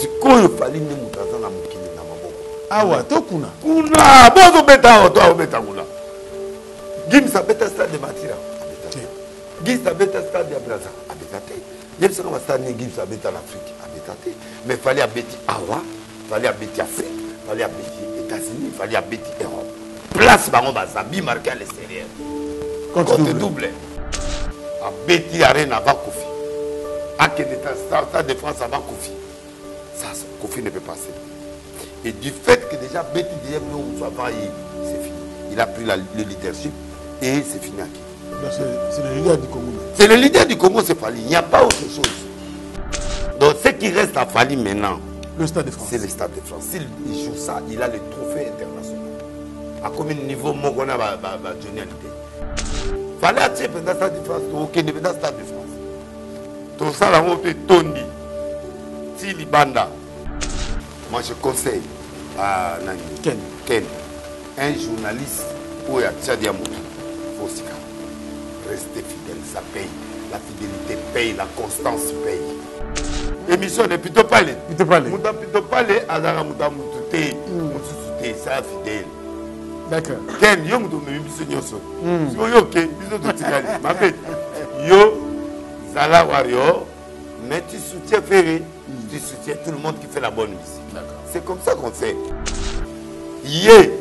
sikoyo fali ni mutaza na mukili na maboko awa to kuna bozo beta to beta kuna Gimsa beta stade de Matira Gimsa beta stade de Brazza abetate Gimsa kama stade ni Gimsa beta l'Afrique abetate mais fallait abeti awa fallait abeti Afrique fallait abeti États-Unis fallait abeti Europe place bango bazabi marqué à l'extérieur compte double abeti arena va Kofi akende stade de France va Kofi ça Kofi ne peut pas passer et du fait que déjà Betty déjà c'est fini il a pris le leadership et c'est fini à qui c'est le leader du Congo c'est le leader du Congo c'est Fali il n'y a pas autre chose donc ce qui reste à Fali maintenant le Stade de France c'est le Stade de France s'il joue ça il a le trophée international à combien de niveau mon on a journalité fallait attirer pendant Stade de France aucun pendant Stade de France tout ça là on peut tondi si libanda moi je conseille à Ken un journaliste ou à Tchadia Moutou faut aussi rester fidèle ça paye la fidélité paye la constance paye émission de plutôt parler plutôt parler à la Mouta Moutou ça fidèle d'accord Ken yo Moutou me biso nyoso yo ok biso to tikali ma fait yo Zala Warrior mais tu soutiens Ferré tu soutiens tout le monde qui fait la bonne musique c'est comme ça qu'on fait Yé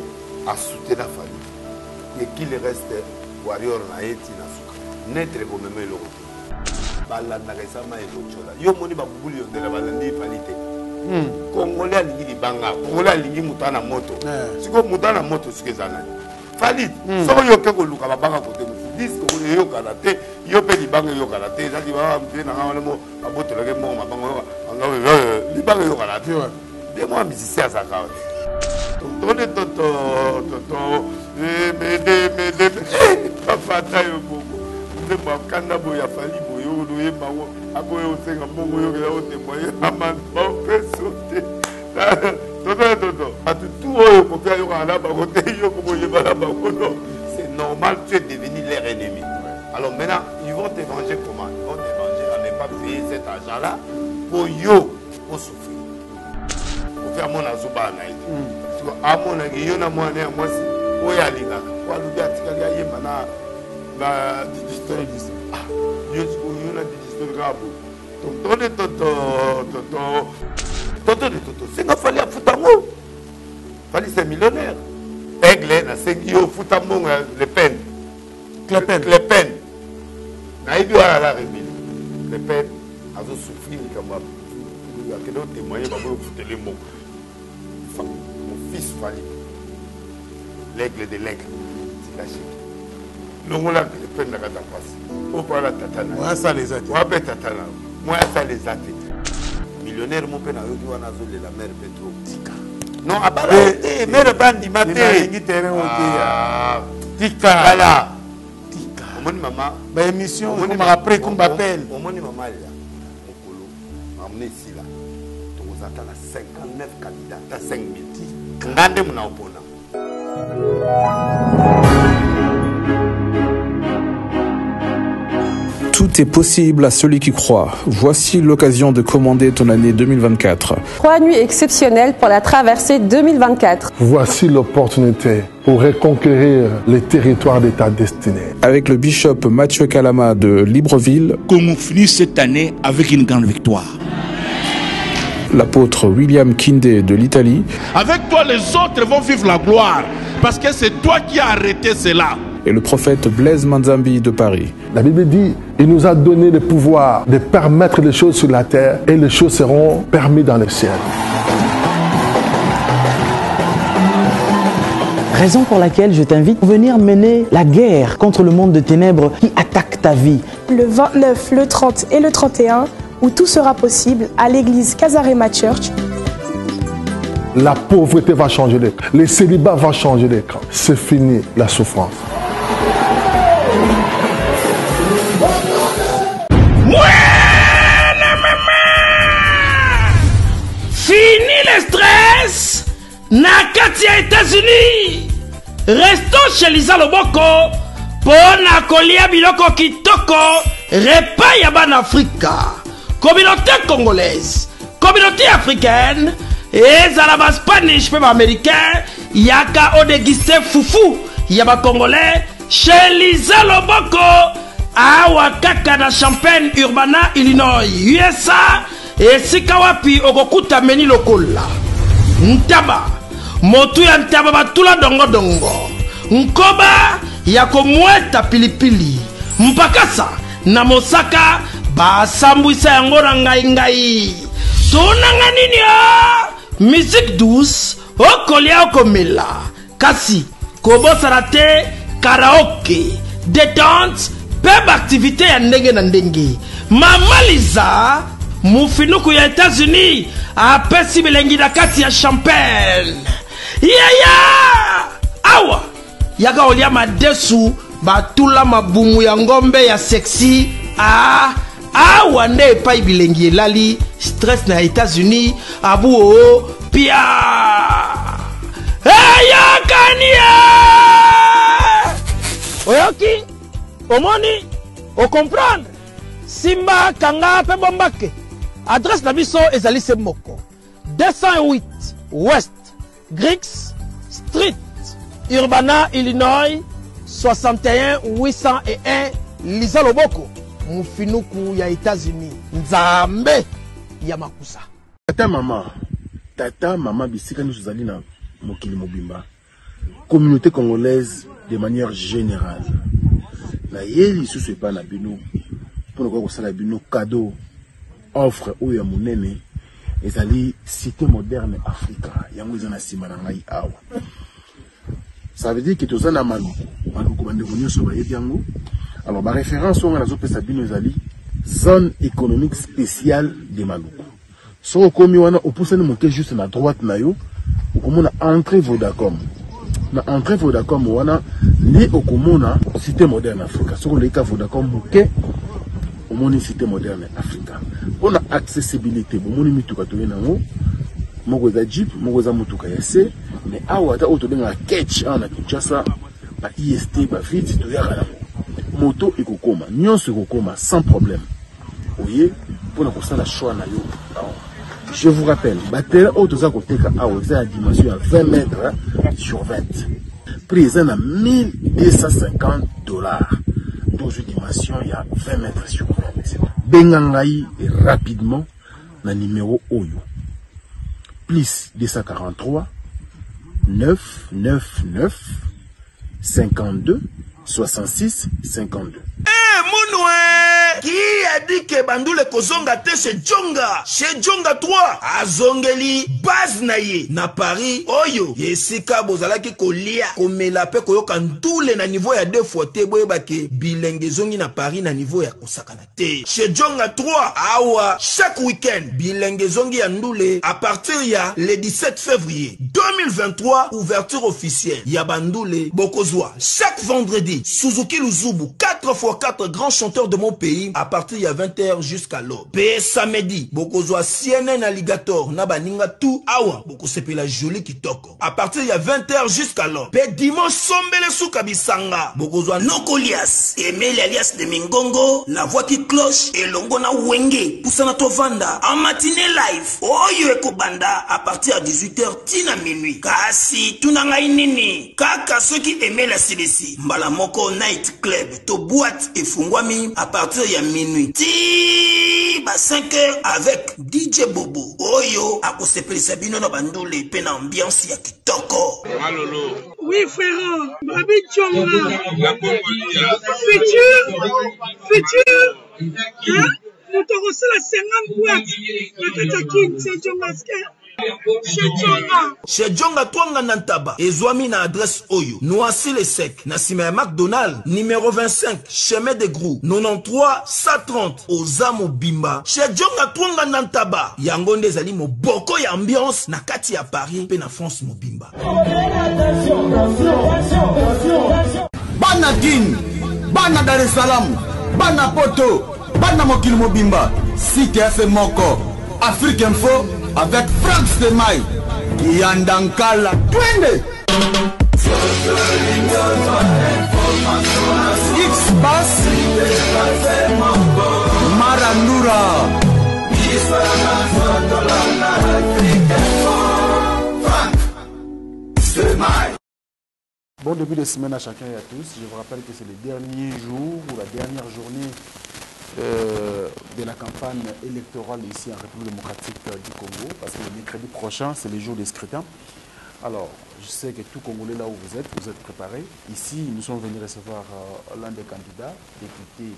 a soutenu la famille et qu'il reste Warrior na eti na suka netre ko meme lo bala na resama e lochola yo moni ba bubuli on de la balandi falite Congolais alingi libanga Congolais alingi mutana moto siko mutana moto sikezana falit so yo ke ko luka babanga kote disque ko yo karate yo pe libanga yo karate za liba mpe na ngana mo abotela ke mo mabanga ngana libanga yo karate de moi musicien à sa carte papa tayo boko de makanda boya fali boyo loye bawo akoyo senga bongo yo ya ote moye amane ba pesote toto atu oyo ko fa yo kana ba kote yo ko boye ba ba kono c'est normal tu es devenu leur ennemi alors maintenant ils vont te venger comment ils vont te venger à ne pas payer cet argent là pour yo pour souffrir pour faire mon azuba na ite siko amona yo na mwana ya mwasi oya linga kwa lubi atikali ya yemba na digital yo siko yo na digital gabo toto singa fali afuta ngo fali c'est millionnaire aigle na sengi yo futa mongo Le Pen na ibi wala la rebile Le Pen azo souffrir kama ya kedo témoigner babo futele mongo mon fils Fali l'aigle de l'aigle c'est caché non là Le Pen na kata passe au para tatana moi ça les a dit moi be tatana moi ça les a dit millionnaire mon père na yo ki wana zo de la mère Petro non abala mère bandi maté ngi terrain au tika voilà tika omoni mama ba émission on après qu'on m'appelle omoni mama là mokolo amné ici là to zata na 59 candidats à 5000 ngande muna opona. Tout est possible à celui qui croit. Voici l'occasion de commander ton année 2024. 3 nuits exceptionnelles pour la traversée 2024. Voici l'opportunité pour reconquérir les territoires de ta destinée. Avec le bishop Mathieu Kalama de Libreville. Qu'on finisse cette année avec une grande victoire. L'apôtre William Kinde de l'Italie. Avec toi, les autres vont vivre la gloire. Parce que c'est toi qui as arrêté cela. Et le prophète Blaise Manzambi de Paris. La Bible dit, il nous a donné le pouvoir de permettre les choses sur la terre et les choses seront permises dans le ciel. Raison pour laquelle je t'invite à venir mener la guerre contre le monde de ténèbres qui attaque ta vie. Le 29, le 30 et le 31, où tout sera possible à l'église Casarema Church. La pauvreté va changer d'écran. Le célibat va changer d'écran. C'est fini la souffrance. Fini le stress. Nakatia États-Unis. Restons chez Lisa Loboko. Pona kolia biloko kitoko. Repa yaban Afrika. Communauté congolaise. communauté africaine ezala ba Spanish pe ba américain yaka odegiste fufu ya ba congolais chez Lisa Loboko awa kaka na Champaign Urbana Illinois USA esika wapi okokuta meni lokola ntaba motu ya ntaba batula dongo dongo nkoba ya komweta pilipili mpakasa na mosaka basambwisa yango na ngai tonanga nini musique douce okolia okomela kasi kobosana te karaoke détente peba activité ya ndenge na ndenge Mama Liza mufinuku ya États-Unis apesi bilengi na kati ya Champagne awa yaka olia madesu batula mabumu ya ngombe ya sexy awa nde epai bilengi elali stress na États-Unis abu pia yakania oyoki omoni o comprendre simba kanga pe bombake adresse na biso ezali se moko 208 West Griggs Street Urbana Illinois 61 801 Lisa Loboko mufinuku ya États-Unis nzambe ya makusa tata mama bisika nous zali na mokili mobimba communauté congolaise de manière générale na yeli susu epa na bino pour ko sala bino cadeau offre ou ya monene ezali cité moderne Africa yango ezana sima na ngai awa. Ça veut dire que tous en a malou bande venu sur les yango. Alors ma référence on a zo pesa bino ezali zone économique spéciale de Maluku. So komi wana opusani moke juste na droite na yo okomona entrée Vodacom. Na entrée Vodacom wana ni okomona cité moderne Africa. So le ka Vodacom moke omoni cité moderne Africa. On a accessibilité bomoni mituka to yenango moko za jeep moko za mutuka ya se mais awa ta auto benga catch ana Kinshasa ba IST ba vite to yaka moto ekokoma nyonso ekokoma sans problème. Voyez pour na kosala choix na yo. Je vous rappelle, batterie auto za koteka awa za dimension à 20 mètres sur 20. Prix à 1250 $. Dans une dimension il y a 20 mètres sur 20. Bengangai rapidement na numéro Oyo. Plus 243 999 52 66 52. Qui a dit que Bandoule Kozonga te chez Djonga? Chez Djonga 3, à Zongeli, base naye, na Paris, Oyo, Yesika Bozalaki Kolia, Komelape Koyoka Ndoule na niveau ya 2 fois te, Boyebake, Bilenge Zongi na Paris na niveau ya Kosakana te. Chez Djonga 3, Awa, chaque week-end, Bilenge Zongi ya Ndoule, à partir ya le 17 février 2023, ouverture officielle, ya Bandoule, Bokozwa, chaque vendredi, Suzuki Luzubu, 4x4 grands chanteurs de mon pays, à partir il y a 20h jusqu'à l'aube. Pe samedi, Bokozwa CNN Alligator, Nabaninga tout, Awa, Bokosepe la jolie kitoko. À partir il y a 20h jusqu'à l'aube. Pe dimanche Sombele Soukabisanga, Bokozwa Nokolias, Emile alias de Mingongo, la voix qui cloche, et Longona Wenge, Poussana Tovanda, en matinée live, Oyo Ekobanda, à partir à 18h, Tina minuit. Kasi, Tunanga Inini, Kaka ceux qui aimaient la CDC, Mbalamoko Night Club, to boîte et Fungwami, à partir il y a minuit. Ti ba 5h avec DJ Bobo. Oyo akosepeli sabino na bandole pe na ambiance ya kitoko. Malolo. Oui frère, Babi Tchonga. Futur. Hein? Nous te reçons la 50 boîtes. La Katakin, c'est Tchongaske. Chez Djonga Twanga Nantaba, Ezwami na adresse Oyo, Noisy le Sec, Nassima McDonald, numéro 25, chemin de Grou, 93 130, Ozamo Bimba. Chez Djonga Twanga Nantaba, Yangonde Zali mo boko ya ambiance, na kati ya Paris, pe na France mo Bimba. Bana Kin, Bana Dar es Salaam, Bana Poto, Bana Mokil Mobimba, CTF Moko, Afrique Info, avec Franck Stemay, Yandankala, Twende, X-Bass, Marandura, Bon début de semaine à chacun et à tous. Je vous rappelle que c'est le dernier jour ou la dernière journée de la campagne électorale ici en République démocratique du Congo, parce que le mercredi prochain, c'est le jour des scrutins. Alors, je sais que tout Congolais, là où vous êtes préparés. Ici, nous sommes venus recevoir l'un des candidats, député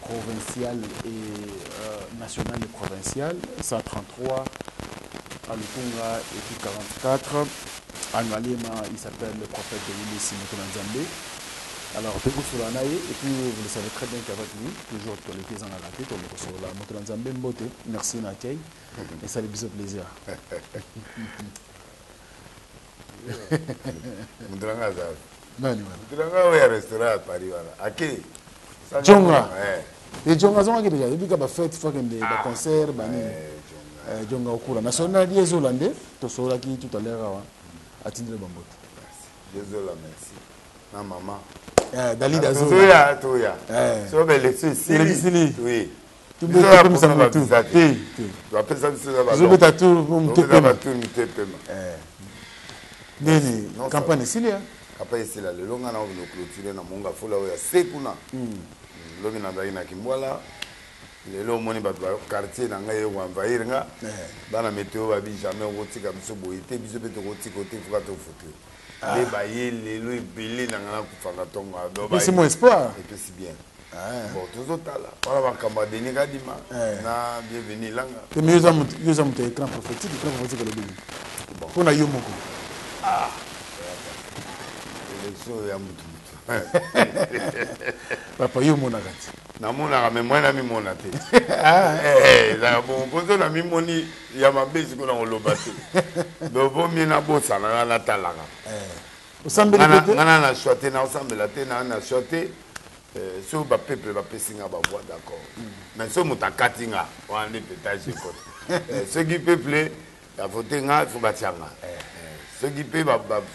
provincial et national et provincial, 133, à Lukunga et puis 44. À Ngalema, il s'appelle le prophète de Yélissi Motonanzambe. Alors, et puis vous le savez très bien qu'avec lui, toujours actualité en la tête, on est sur la Motonanzambe Mbote. Merci Nakei. Et ça les bisous plaisir. Moudranga Zav. Moudranga, oui, un restaurant à Paris. Aki. Djonga. Et Djonga, c'est déjà. Il y a des fêtes, des concerts. Djonga au cours. National, il y a des Hollandais. Tu sauras qui tout à l'heure. Atindre Bambote. Désolé, merci. Ma maman. Dalida Zola. Toya, Toya. So belle c'est oui. Tu peux comme ça me tout. Tu appelles ça ça. Je vais t'attendre pour me te Nene, campagne ici là. Campagne ici là, le long on a clôturer na monga fola oya sekuna. Lobi na ndai na Kimwala. Lelo moni ba quartier na ngai wa envahir nga. Bana météo ba bi jamais rotika biso boyete biso beto rotika côté fuka to foto. Les bailler lelo ebele na ngana kufanga tongo adoba. C'est mon espoir. Et puis c'est bien. Bon, tous autres là. Voilà ma kamba deni kadima. Na bienvenue langa. Et mais yo za muté écran prophétique le début. Bon, on a yo moko. Ah. Élection ya mutu. Papa yo mona kati. Na mona mais moi na mi mona te. La bon pozo na mi moni ya mabezi ko na olobate. Do bo mi na bosa na talaka. Osambeli côté. Na choité na osambela te na choité. So ba peuple ba pesinga ba voix d'accord. Mais so mutakatinga wa ndi pétage côté. Ce qui peuple a voté nga faut batianga. Ce qui peut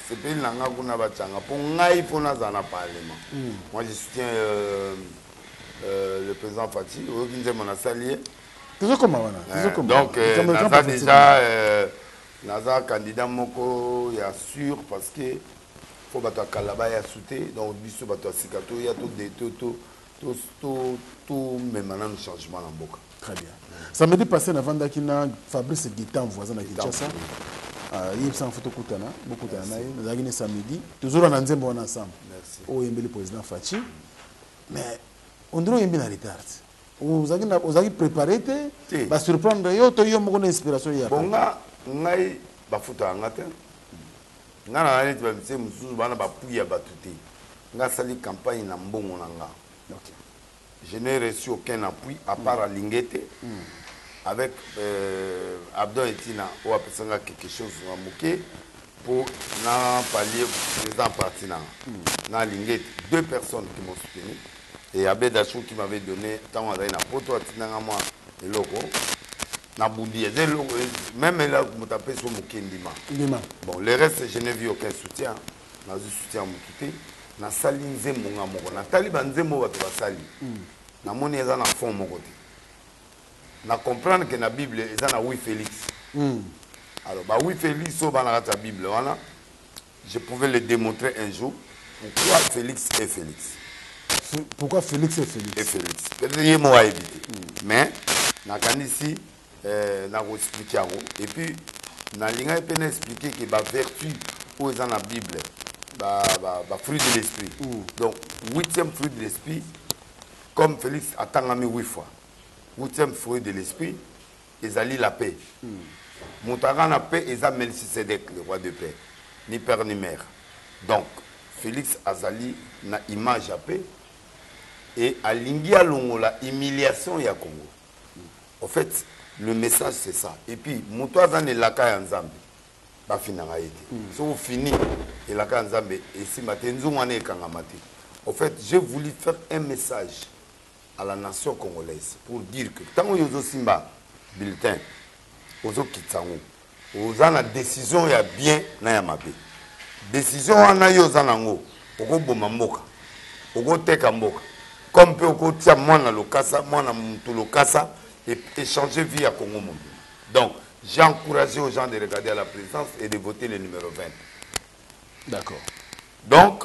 c'est pas l'anga kuna batianga pour ngai pour na zana parlement. Moi je soutiens le président Fati, mon assalié. Donc, Naza déjà, Naza candidat Moko, il y a sûr parce que faut battre Kalaba et Souté, donc biso battre Sikato, il y a tout, mais maintenant le changement en Boka. Très bien. Samedi passé, avant d'Akina, Fabrice Guitan, voisin de Kinshasa, il s'en fout beaucoup d'années. Nous avons samedi, toujours en ensemble. Merci. Au le président Fati, mais on dirait qu'il y a un retard. Vous avez préparé, vous avez surprendre, vous avez une inspiration. Bon, ngai bafuta ngate. Ngana nani tibamse mususu bana bapuya batuti. Nga sali campagne na mbongo nanga. Je n'ai reçu aucun appui à part à Lingete. Avec Abdon et Tina, ou à personne quelque chose à Mouké pour na pallier président parti na Lingete. Deux personnes qui m'ont soutenu. Et Abed Achou qui m'avait donné, tant on a eu un poteau à Tinangama et logo, Naboudi, même là, vous tapez sur Moukendima. Bon, le reste, je n'ai vu aucun soutien. Je n'ai soutien à Moukité. Je n'ai sali Nzembo Ngamoko. Je Taliban Nzembo Sali. Je n'ai pas de fond mon côté. Je comprends que la Bible est dans oui Félix. Alors, oui Félix, dans la Bible, je pouvais le démontrer un jour. Pourquoi Félix est Félix? Pourquoi Félix est Félix? Et Félix. Peut-être moi éviter. Mais, ici, na expliquer et puis na linga peut expliquer que la vertu où est dans la Bible, fruit de l'esprit. Donc, 8e fruit de l'esprit, comme Félix a tangami 8 fois. 8e fruit de l'esprit, ils la paix. Moutaran la paix, ils a Melchisedek, le roi de paix. Ni père ni mère. Donc, Félix Azali na image à paix. Et à Lingia Longola, humiliation ya Congo. En fait, le message c'est ça. Et puis, Moutoua Zane Laka Nzambe, ba finanga été. Si on finit, et Laka Nzambe, et si Matenzo Wane Kangamate. En fait, j'ai voulu faire un message à la nation congolaise pour dire que tant que Yozo Simba, bulletin, Ozo Kitsango, Ozo na décision ya bien na ya mabe. Décision wana Yozo nango, Oko Bomamboka, Oko Teka Mboka. Comme peut tia mwana lokasa mwana mutu lokasa et changer vie à Congo Monde. Donc, j'ai encouragé aux gens de regarder à la présidence et de voter le numéro 20. D'accord. Donc,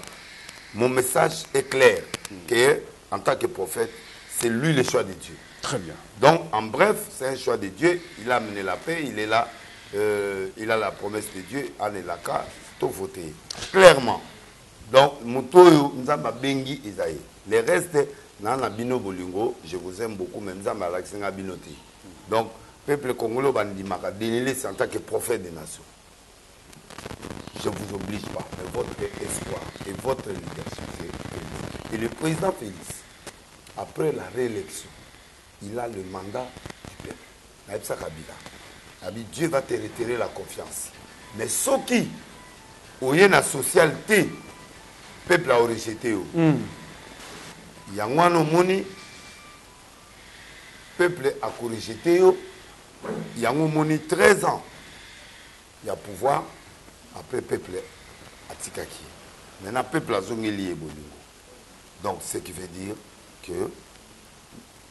mon message est clair, que en tant que prophète, c'est lui le choix de Dieu. Très bien. Donc, en bref, c'est un choix de Dieu. Il a amené la paix, il est là, il a la promesse de Dieu, Anelaka, tout voté. Clairement. Donc, Moutoyo, Nzamba Bengi, Isaïe. Les restes, Nana Bino Bolingo, je vous aime beaucoup, mais Nzamba Laksenga Binoti. Donc, peuple congolais, Bandimaka, dénilé, c'est en tant que prophète des nations. Je ne vous oblige pas, mais votre espoir et votre leadership, c'est Félix. Et le président Félix, après la réélection, il a le mandat du peuple. Dieu va te retirer la confiance. Mais ceux qui ont une socialité, le peuple a rejeté. Il y a un moni, le peuple a rejeté. Il y a un moni 13 ans. Il y a pouvoir. Après, le peuple a tikaki. Maintenant, le peuple a zongeli et bolingo. Donc, ce qui veut dire que le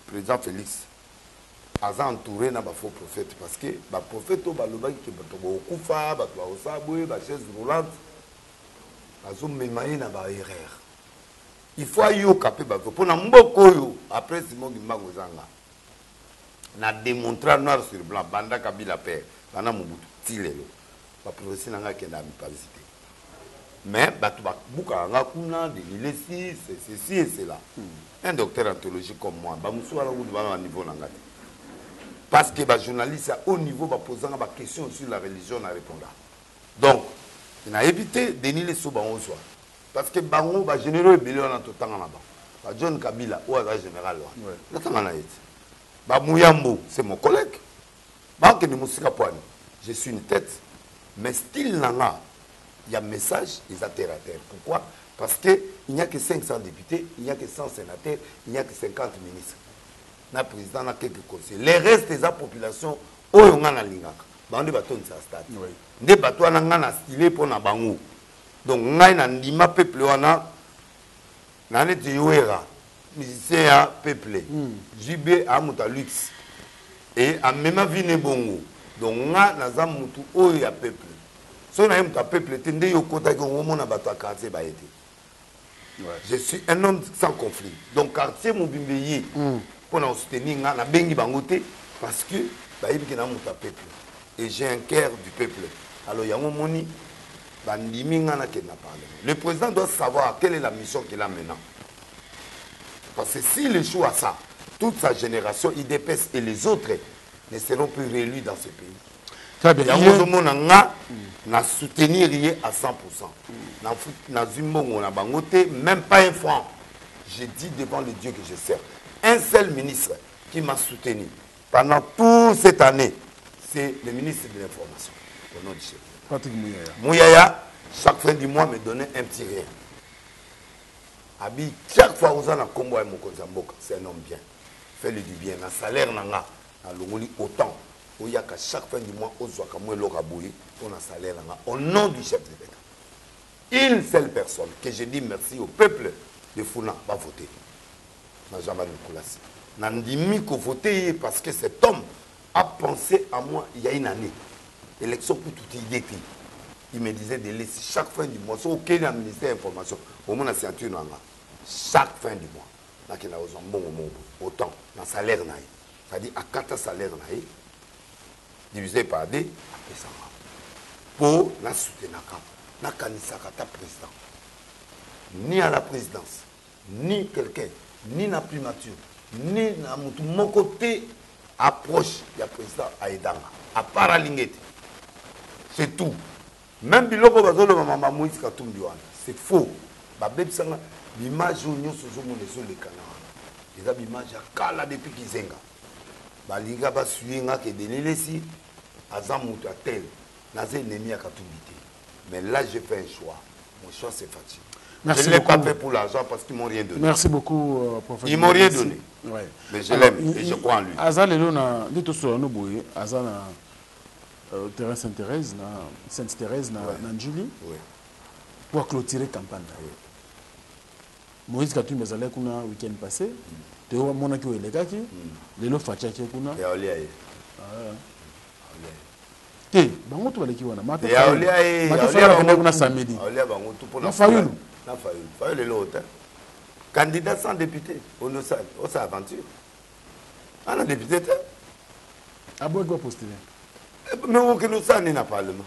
président Félix a entouré de faux prophètes. Parce que les prophètes ont dit que les kufa, les osaboué, les chaises roulantes, ils ont même une erreur. Il faut y aller pour nous. Après, Simon Gimbango Zanga, on a démontré noir sur blanc, Banda Kabila Père, Banda Mobutu, Tilelo. La prophétie n'a pas visité. Mais, c'est ceci et cela. Un docteur en théologie comme moi, niveau parce que les journalistes à haut niveau posent des questions sur la religion à répondre. Donc, il a évité de nier les sous parce que Bango va générer des millions en tout temps là-bas. John Kabila, ou à général. Mouyambo, c'est mon collègue. Je suis une tête. Mais style nana, il y a un message, ils ont terre à terre. Pourquoi? Parce qu'il n'y a que 500 députés, il n'y a que 100 sénateurs, il n'y a que 50 ministres. Le président a quelques conseils. Les restes de la population, ils ont un lingak. Bandi bateau de sa stade. Des bateaux ont un stylé pour na bango. Donc, on a un lima peuple, on a un yoera, musicien peuple, JB a muta luxe. Et à même vie bongo. Donc, on a un mutu oya peuple. Si on a un peuple, je suis un homme sans conflit. Donc, quartier Moubimbeyi, pour nous soutenir, on a bengi bangote parce que peuple. Et j'ai un cœur du peuple. Alors, il y a un moni, le président doit savoir quelle est la mission qu'il a maintenant. Parce que s'il échoue à ça, toute sa génération, il dépasse et les autres ne seront plus réélus dans ce pays. Très bien. Il y a un soutenir à 100%. Même pas un franc. Je dis devant le Dieu que je sers. Un seul ministre qui m'a soutenu pendant toute cette année, c'est le ministre de l'Information, au nom du chef. Patrick Mouyaya. Mouyaya, chaque fin du mois, me donnait un petit rien. Abi, chaque fois où on a combo avec Mokozamboka, c'est un homme bien. Fais-le du bien. Un salaire, autant. Il y a qu'à chaque fin du mois, on a un salaire au nom du chef de l'État. Une seule personne que je dis merci au peuple de Founa va voter. Najama Nicolas. Nandimi ko voter parce que cet homme a pensé à moi il y a une année. Élection pour toute idée. Il me disait de laisser chaque fin du mois, sur aucun ministère d'information, au moins la ceinture, chaque fin du mois, il a autant, dans le salaire, c'est-à-dire à 4 salaires, divisé par 2, après ça. Pour la soutenir, la candidature président. Ni à la présidence, ni quelqu'un, ni la primature, ni à mon côté, approche du président Aïdanga, à part la lignette. C'est tout. Même biloko bazolo mama Moïse Katumbi wana c'est faux ba bebisanga l'image nyonso zomo leso le canard eza l'image ya kala depuis kizenga ba linga ba suinga ke delelesi azamutu atel naze ennemi ya Katumbi te mais là j'ai fait un choix mon choix c'est Fati. Merci je ne l'ai beaucoup. pas fait pour l'argent parce qu'ils m'ont rien donné. Merci beaucoup professeur. Ils m'ont rien donné. Ouais. Mais je l'aime et je crois en lui. Azal elona dito so no boye azana terrain Sainte-Thérèse, Sainte-Thérèse, Nanjuli, pour clôturer la campagne. Moïse Katumbi azalaki kuna week-end passé. Tu vois mon aki oelekaki. Lelo Fatiaki kuna. Ya olia. Te, bango to baleki wana. Mata. Ya olia. Mata kuna samedi. Olia bango tout pour na Fayulu. Na Fayulu. Fayulu le hôtel. Candidat sans député. On s'aventure. On a député. Ah bon, il doit postuler. Mais aucun nous ça n'est pas parlement.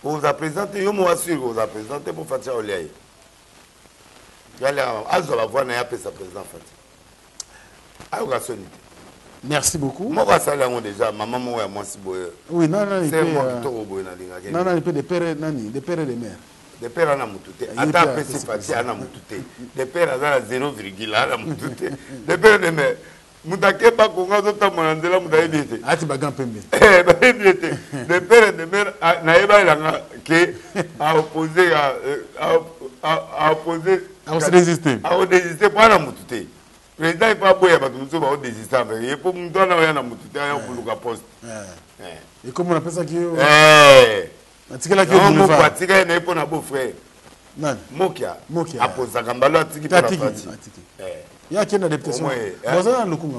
On vous a présenté, je vous assure, vous a présenté pour Fatia Oliaï. Merci beaucoup. Moi, je vais déjà. Maman, moi, si oui, non, non, c'est moi qui non, non, il peut des pères et des mères. Des pères à la moutouté. Attends, c'est Fatia à la moutouté. Des pères à la 0,1 à la moutouté. Des pères et des mères. Moutake pas qu'on a d'autres mandela moutaïbité. Ah, tu vas gagner pembe. Des pères et des mères, naïba il a qui a opposé à opposer. À se résister. À résister pour la moutouté. Le président n'est pas beau, il y a pas de nous va désister. Il faut nous donner un moutouté pour le poste. Et comment on appelle ça qui est. Atikela qui est. Non, mon Atikela n'est pas un beau frère. Non. Mokia. Mokia. Apose Gambalo Atiki pour la partie. Il y a qui a une adaptation. Vous avez un lokunga.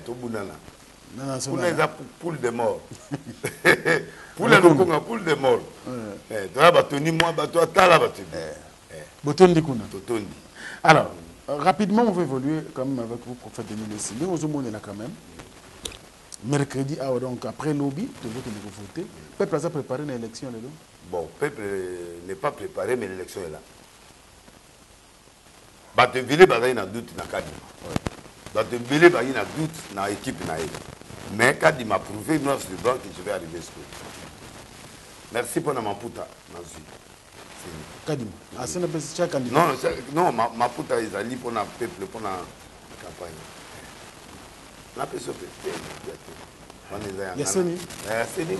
Tout bunana. Non, non, c'est une poule de mort. Poule lokunga, poule de mort. Tu as battu moi, toi, tu as la battu. Botondi kuna. Botondi. Alors, rapidement, on va évoluer quand même avec vous, prophète Denis Lessi. Mais on est là quand même. Mercredi, donc après lobby, tu veux que vous votez. Le peuple a préparé une élection. Bon, le peuple n'est pas préparé, mais l'élection est là. Bateville, il y a un doute dans le cadre. Bateville, il y a un doute dans l'équipe. Mais quand il m'a prouvé, non, c'est le banc que je vais arriver à ce coup. Merci pour ma puta. Kadim. Ah, c'est un candidat. Non, ma puta, ils allaient pour le peuple, pour la campagne. La personne peut être. Il y a Seni. Seni.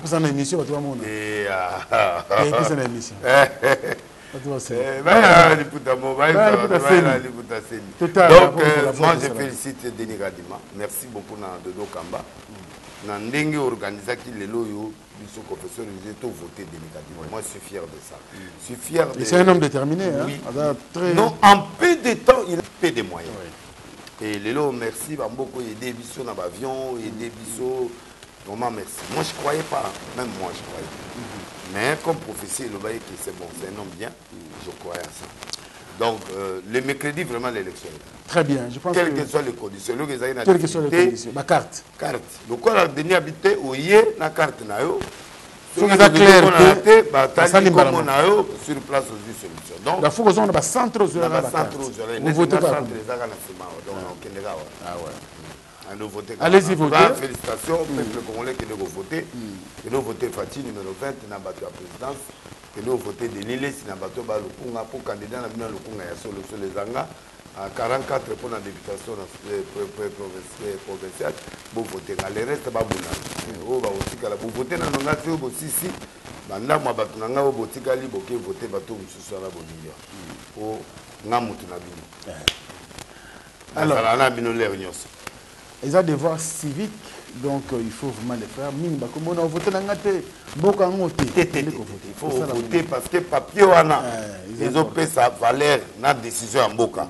Vous avez une émission, tu vas m'en dire. Vous avez une émission. Donc, moi je félicite Denis Kadima. Merci beaucoup de Dodo Kamba. Nandenge organisé qui les loyaux du confesseur j'ai tout voté Denis Kadima. Moi je suis fier de ça. Je suis fier de. C'est un homme déterminé. Oui. Hein? Non, en peu de temps, il a peu de moyens. Oui. Et les lots, merci. Beaucoup aider Bissot dans l'avion, aider Bissot. Vraiment merci. Moi je ne croyais pas, même moi je croyais. Mais comme professeur, le bail qui c'est bon, c'est un homme bien, je croyais à ça. Donc, le mercredi, vraiment, l'élection. Très bien, je pense quelles que soient les conditions. Quelles que soient les conditions. Ma carte. Carte. Donc, quand on a donné habité, où il y a la carte. Si on a clair, sur place aussi solution. Donc, il faut que on ait un centre sur la carte. Vous votez pas. Allez-y voter. Félicitations au peuple congolais qui doit voter. Qui doit voter Fatih numéro 20 dans la présidence. Qui doit voter Denis Lessi dans la Lukunga pour candidat dans la Lukunga et sur les Anga. À 44 pour la députation provinciale. Vous votez. Le reste, vous votez dans la nation aussi. Banda mwa batu nanga o botika li boke voter bato mususu na bolinga o ngamutu na bino. Alors na bino le nyonso. Ils ont des devoirs civiques, donc il faut vraiment les faire. Minimum, comme on a voté dans la tête, beaucoup ont voté. Il faut voter parce que papier wana, ils ont payé sa valeur dans la décision en Boka.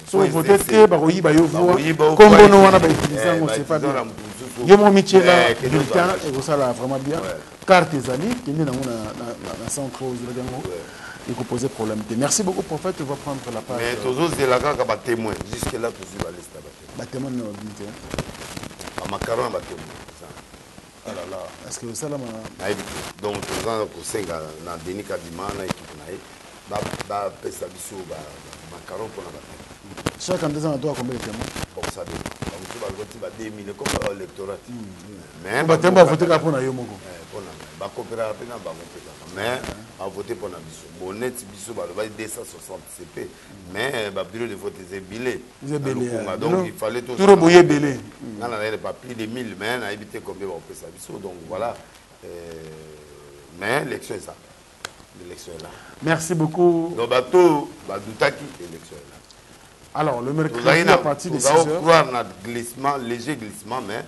Si vous votez, vous voyez, comme on a utilisé, c'est pas bien. Il y a mon métier là, bulletin, et vous savez vraiment bien. Carte des amis, qui est dans le centre il faut poser problème. Merci beaucoup, prophète. On va prendre la page. Mais tous c'est là quand va témoin. Jusque là, tous va laisser la témoin. Témoin non limité. Macaron va témoin. Ah là là. Est-ce que ça là donc tous ans pour cinq na Denis Kadima na équipe na ba pesa biso ba macaron pour la bataille. Chaque candidat doit combien de témoins? Bon ça dépend. Donc tu vas voter ba 2000 comme électorat. Mais ba témoin voter pour na yo moko. Pour na ba coopérative na ba mais à voter pour la biso. Bonnet biso ba le 260 CP. Mais ba bureau de vote est bilé. Donc il fallait tout. Tout boyer belé. Non non, pas plus de 1000 mais on a évité combien on peut ça biso. Donc voilà. Mais l'élection est ça. L'élection est là. Merci beaucoup. Donc bateau ba doutaki l'élection est là. Alors le mercredi à partir de 6h. Vous allez croire un glissement, léger glissement mais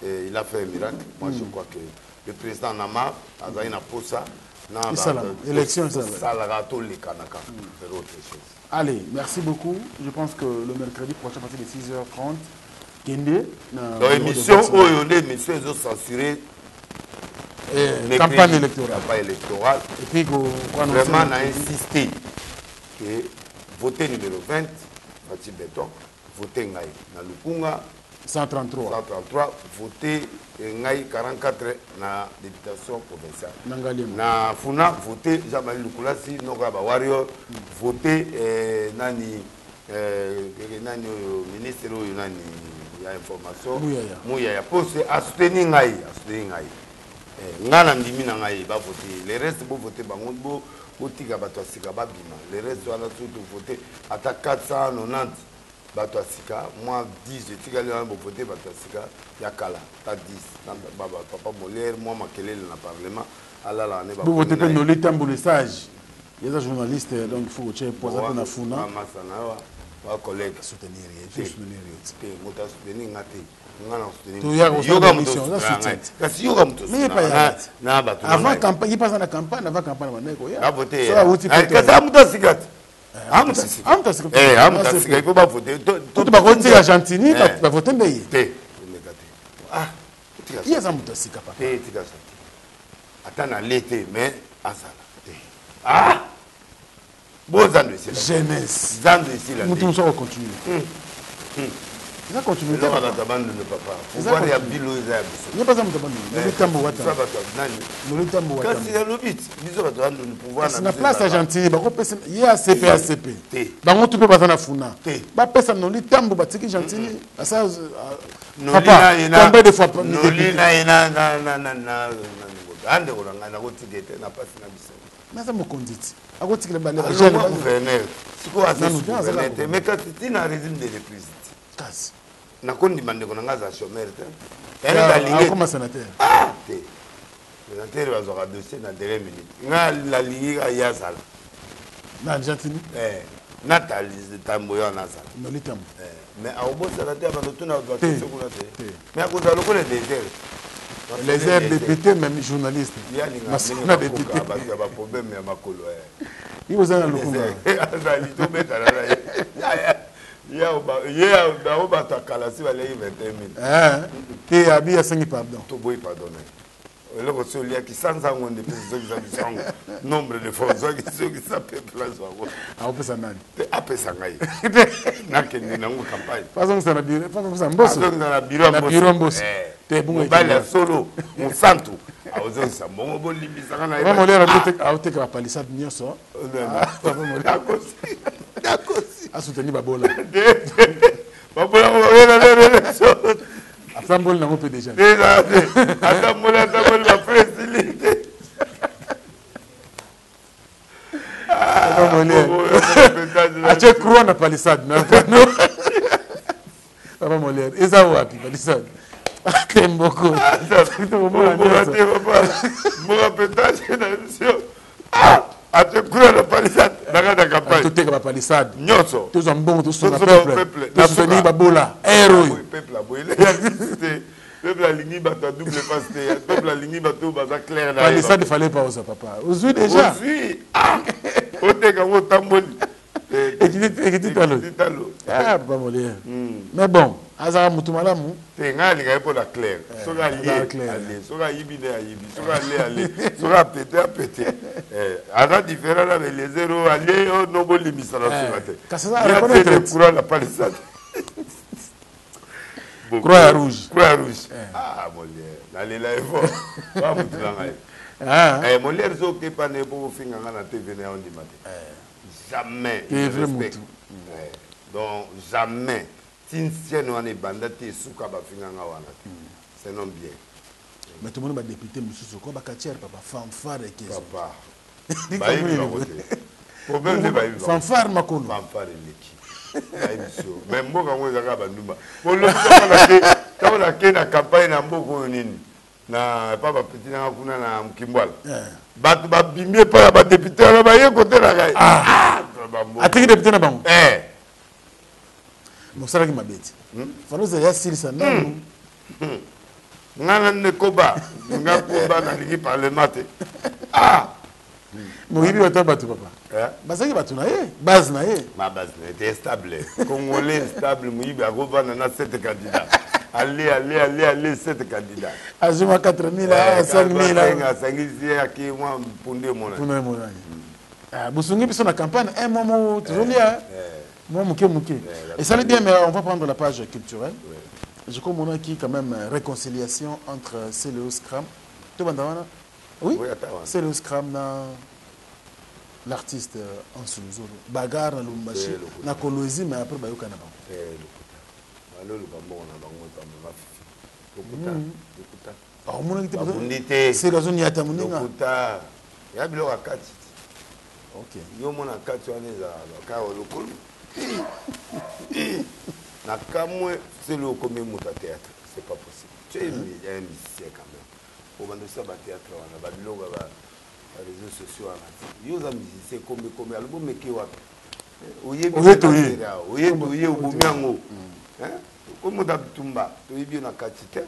il a fait un miracle. Moi je crois que le président Nama a gagné un posa. élection, ça la tous les Kanaka. C'est autre chose. Allez, merci beaucoup. Je pense que le mercredi prochain, à partir de 6h30, Kende. Dans l'émission, on est émission, ils ont censuré. Campagne électorale. Et puis, vraiment, on a insisté que voter numéro 20, Bati Béton, voter Ngaï, na Lukunga, 133, voter Ngaï 44 na députation provinciale. Na Funa, voter Jean-Marie Lukulasi, Nogaba Warrior, voter Nani, ministre Nani, il y a information. Mouyaya. Pour se soutenir Ngaï. Ngana ndimi na ngai ba voter les restes bo voter bango bo botika bato asika ba bima les restes wana tout voter ata 490 bato asika moi 10 etika le bo voter bato asika ya kala ta 10 baba papa Molière moi makelele na parlement alala ne ba bo voter pe no litambo le sage il y a des journalistes donc il faut que poser na funa masana wa collègue soutenir et mota soutenir ngate. Avant campagne, il passe dans la campagne, avant campagne, il a voté. Il faut pas voter. Tout va voter à Gentini, va voter Ndeye. Qui est ça, Moutasika, papa? Attends, l'été, mais ah! Bon, jeunesse. Nous sommes continuer. Ça continue. Il y a pas d'abandon, papa. Pouvoir y a bilo, il y a pas d'abandon. Le tambo wata. Le tambo wata. Quand il y a le bit, ils ont le pouvoir. C'est la place à Gentini. Il y a CPACP. Bango tout peut pas na funa. Ba pesa no li tambo batiki Gentini. Ça papa. Combien de fois no li na ande ko ngana ko tigete na pasi na biso. Mais ça me condit. A ko tigele ba le jeune gouverneur. Siko assis. Mais quand tu n'as régime de reprise. Kasi. Na kondi mande ko ngaza chômeur te. Comme sénateur. Ah, te. Le sénateur va avoir dossier dans 2 minutes. Nga la liga ya sala. Na Gentini. Nathalie de Tamboya na sala. No litam. Mais a obo sénateur ba tuna doit se ko na te. Mais a ko za lokole de terre. Les airs députés même journalistes. Masana député ba ba problème ya makolo. Il vous a le coup. Azali to beta na. Il y a un kalasi va aller 21 000. Et Abi a 5 pardon. Tout beau pardonner. Le reçu il y a qui sans en de nombre de fois qui s'appelle place. Ah on peut s'en aller. Après ça ngai. Na kendi na campagne. Façon ça na bureau, façon ça mbosso. Na bureau mbosso. Te bon bala solo, on santo. A ozo sa bongo bo limisa kana. Vamos ler a te ka palissade nyoso. Vamos ler. D'accord. A soutenir Babola. Babola on va Assemble n'a pas déjà. Assemble la facilité. Tu crois na palissade na Papa Molière. Eza wapi palissade. T'aimes beaucoup. Moi peut-être na émission. A te croire la palissade dans la campagne. Tout est comme la palissade. Nyoso. Tous en bon, tous en peuple. Tous soutenir Babola. Héros. Peuple a boilé. Peuple a ligné bateau double face. Peuple a ligné bateau baza clair. Palissade il fallait pas oser papa. Aujourd'hui déjà. Aujourd'hui. Ah. On te gagne tamboli. Et qui dit talo. Ah Papa Molière. Mais bon. Azara mutumalamu. Tenga linga pour la claire. Soga lié. Allez. Soga yibine a yibi. Soga aller. Soga péter. Azara différent avec les zéros alliés au noble limisa la soumate. Kasasa reconnaître le courant la palissade. Croix rouge. Ah Molière. Allez là effort. Pas mutulanga. Molière zo ke pas ne pour finga na TV ne on dit matin. Jamais. Donc jamais. Sincèrement, on est bandité souka ba finganga wana. C'est non bien. Mais tout le monde va député monsieur ko ba katier papa fanfare ke papa. Baï va voter. Problème de baï. Fanfare makolo. Fanfare leki. Baï so. Même mboka ngo zaka bandumba. Pour le quand la ke na campagne na mboko nini. Na papa petit na kuna na mkimbwala. Batu ba bimie pa ba député na ba ye côté na gai. Ah. Atiki député na bango. Mosala ki mabeti. Fanoza ya silisa nanu. Ngana ne koba, ngakoba na ligi parlement. Ah, Moyibi wata batu papa. Bazaki batu na ye, base na ye. Ma base na était stable. Congolais stable, Moyibi a revenu na 7 candidats. Allez, 7 candidats. Azuma 4000 à 5000 à 5000 à qui moi pondé mon. Boussoungi biso na campagne un moment toujours là. Moi mouké. Et ça veut dire mais on va prendre la page culturelle. Je crois qu'on a qui quand même réconciliation entre Céléo Scram. Oui, c'est le Scram na l'artiste en Suluzolo. Bagarre na Lumbashi, na Kolozi mais après bayoka na bango. Alors le bambon na bango ta lokuta. Oh mon activité. C'est la zone yata muninga. Lokuta. Ya bilo akati. OK. Yo mona akati waneza ka lokolo. Na kamwe c'est le comme muta théâtre, c'est pas possible. Tu es un musicien quand même. Au moment de ça ba théâtre wana ba bilo ba réseaux sociaux wana. Yo za musicien comme album qui wa. Oye obumiango. Hein? Comme da tumba, to ibi na katite.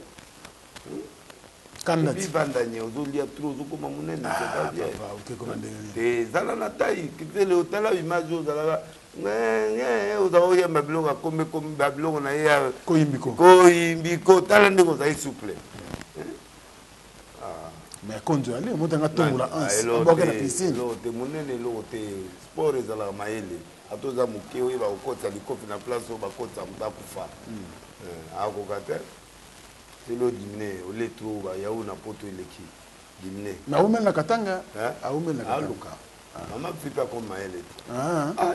Kandat. Bi bandanye ozolia trop zokoma munene c'est pas bien. OK commandé. Des zala na taille, qui fait le hôtel la image ozala. Ozaoya mabilonga comme babilonga na ya koyimbiko tala ndeko za souple. Mais konzo ali motanga tongola ans boka na piscine. Lo te munene lo te sport ezala maele. Atoza muke oyi ba okota likofi na place o ba kota mutakufa. Akokate. C'est le diminué au letro ba yaou na poto eleki. Diminué. Na umel na katanga? Umel na katanga. Aluka. Maman fita comme maele.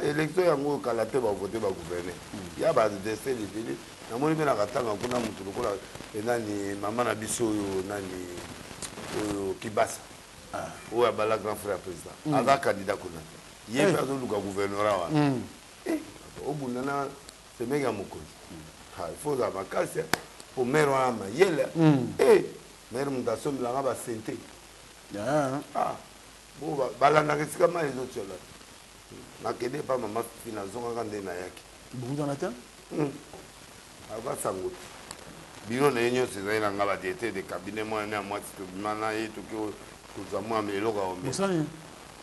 Élection yango kala te ba voter ba gouverner. Ya ba destin de télé. Na moni be na katanga kuna mutu lokola enani maman na biso yo nani Kibasa. Ou abala grand frère président. Aza candidat kuna. Yé fa zo luka gouverneur wa. Obunana c'est mega mokozi. Il faut za makasi pour maire wa ma yela. Maire mutasomi la ba santé. Bon balana kesika ma les autres là. Na kede pa mama fina zonga kande na yaki. Beaucoup dans la terre? Ava sango. Bino na yenyo c'est na ngaba dété de cabinet moi na moi to bimana et to ko za moi mais loka o mais.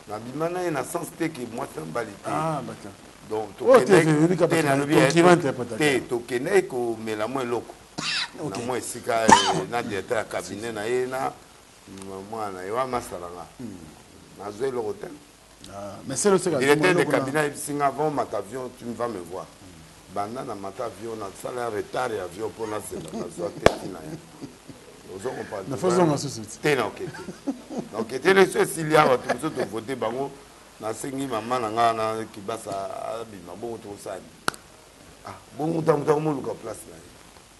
Na bimana na sens te que moi sambalité. D'accord. Donc to kene ko mais la moi loko. Na moi sika na dété à cabinet na yena moi na yo masalanga. Nazé le hôtel. Mais c'est le secret. Directeur de cabinet singa avant ma avion tu vas me voir. Banda na mata avion na sala retard et avion pour la semaine na soit tetina. Ozo on parle. Na faisons ma société. Tena OK. Donc tena c'est s'il y a tout ça voter bango na sengi maman na nga na Kibasa abima bon to sani. Ah bon muta mo luka place na.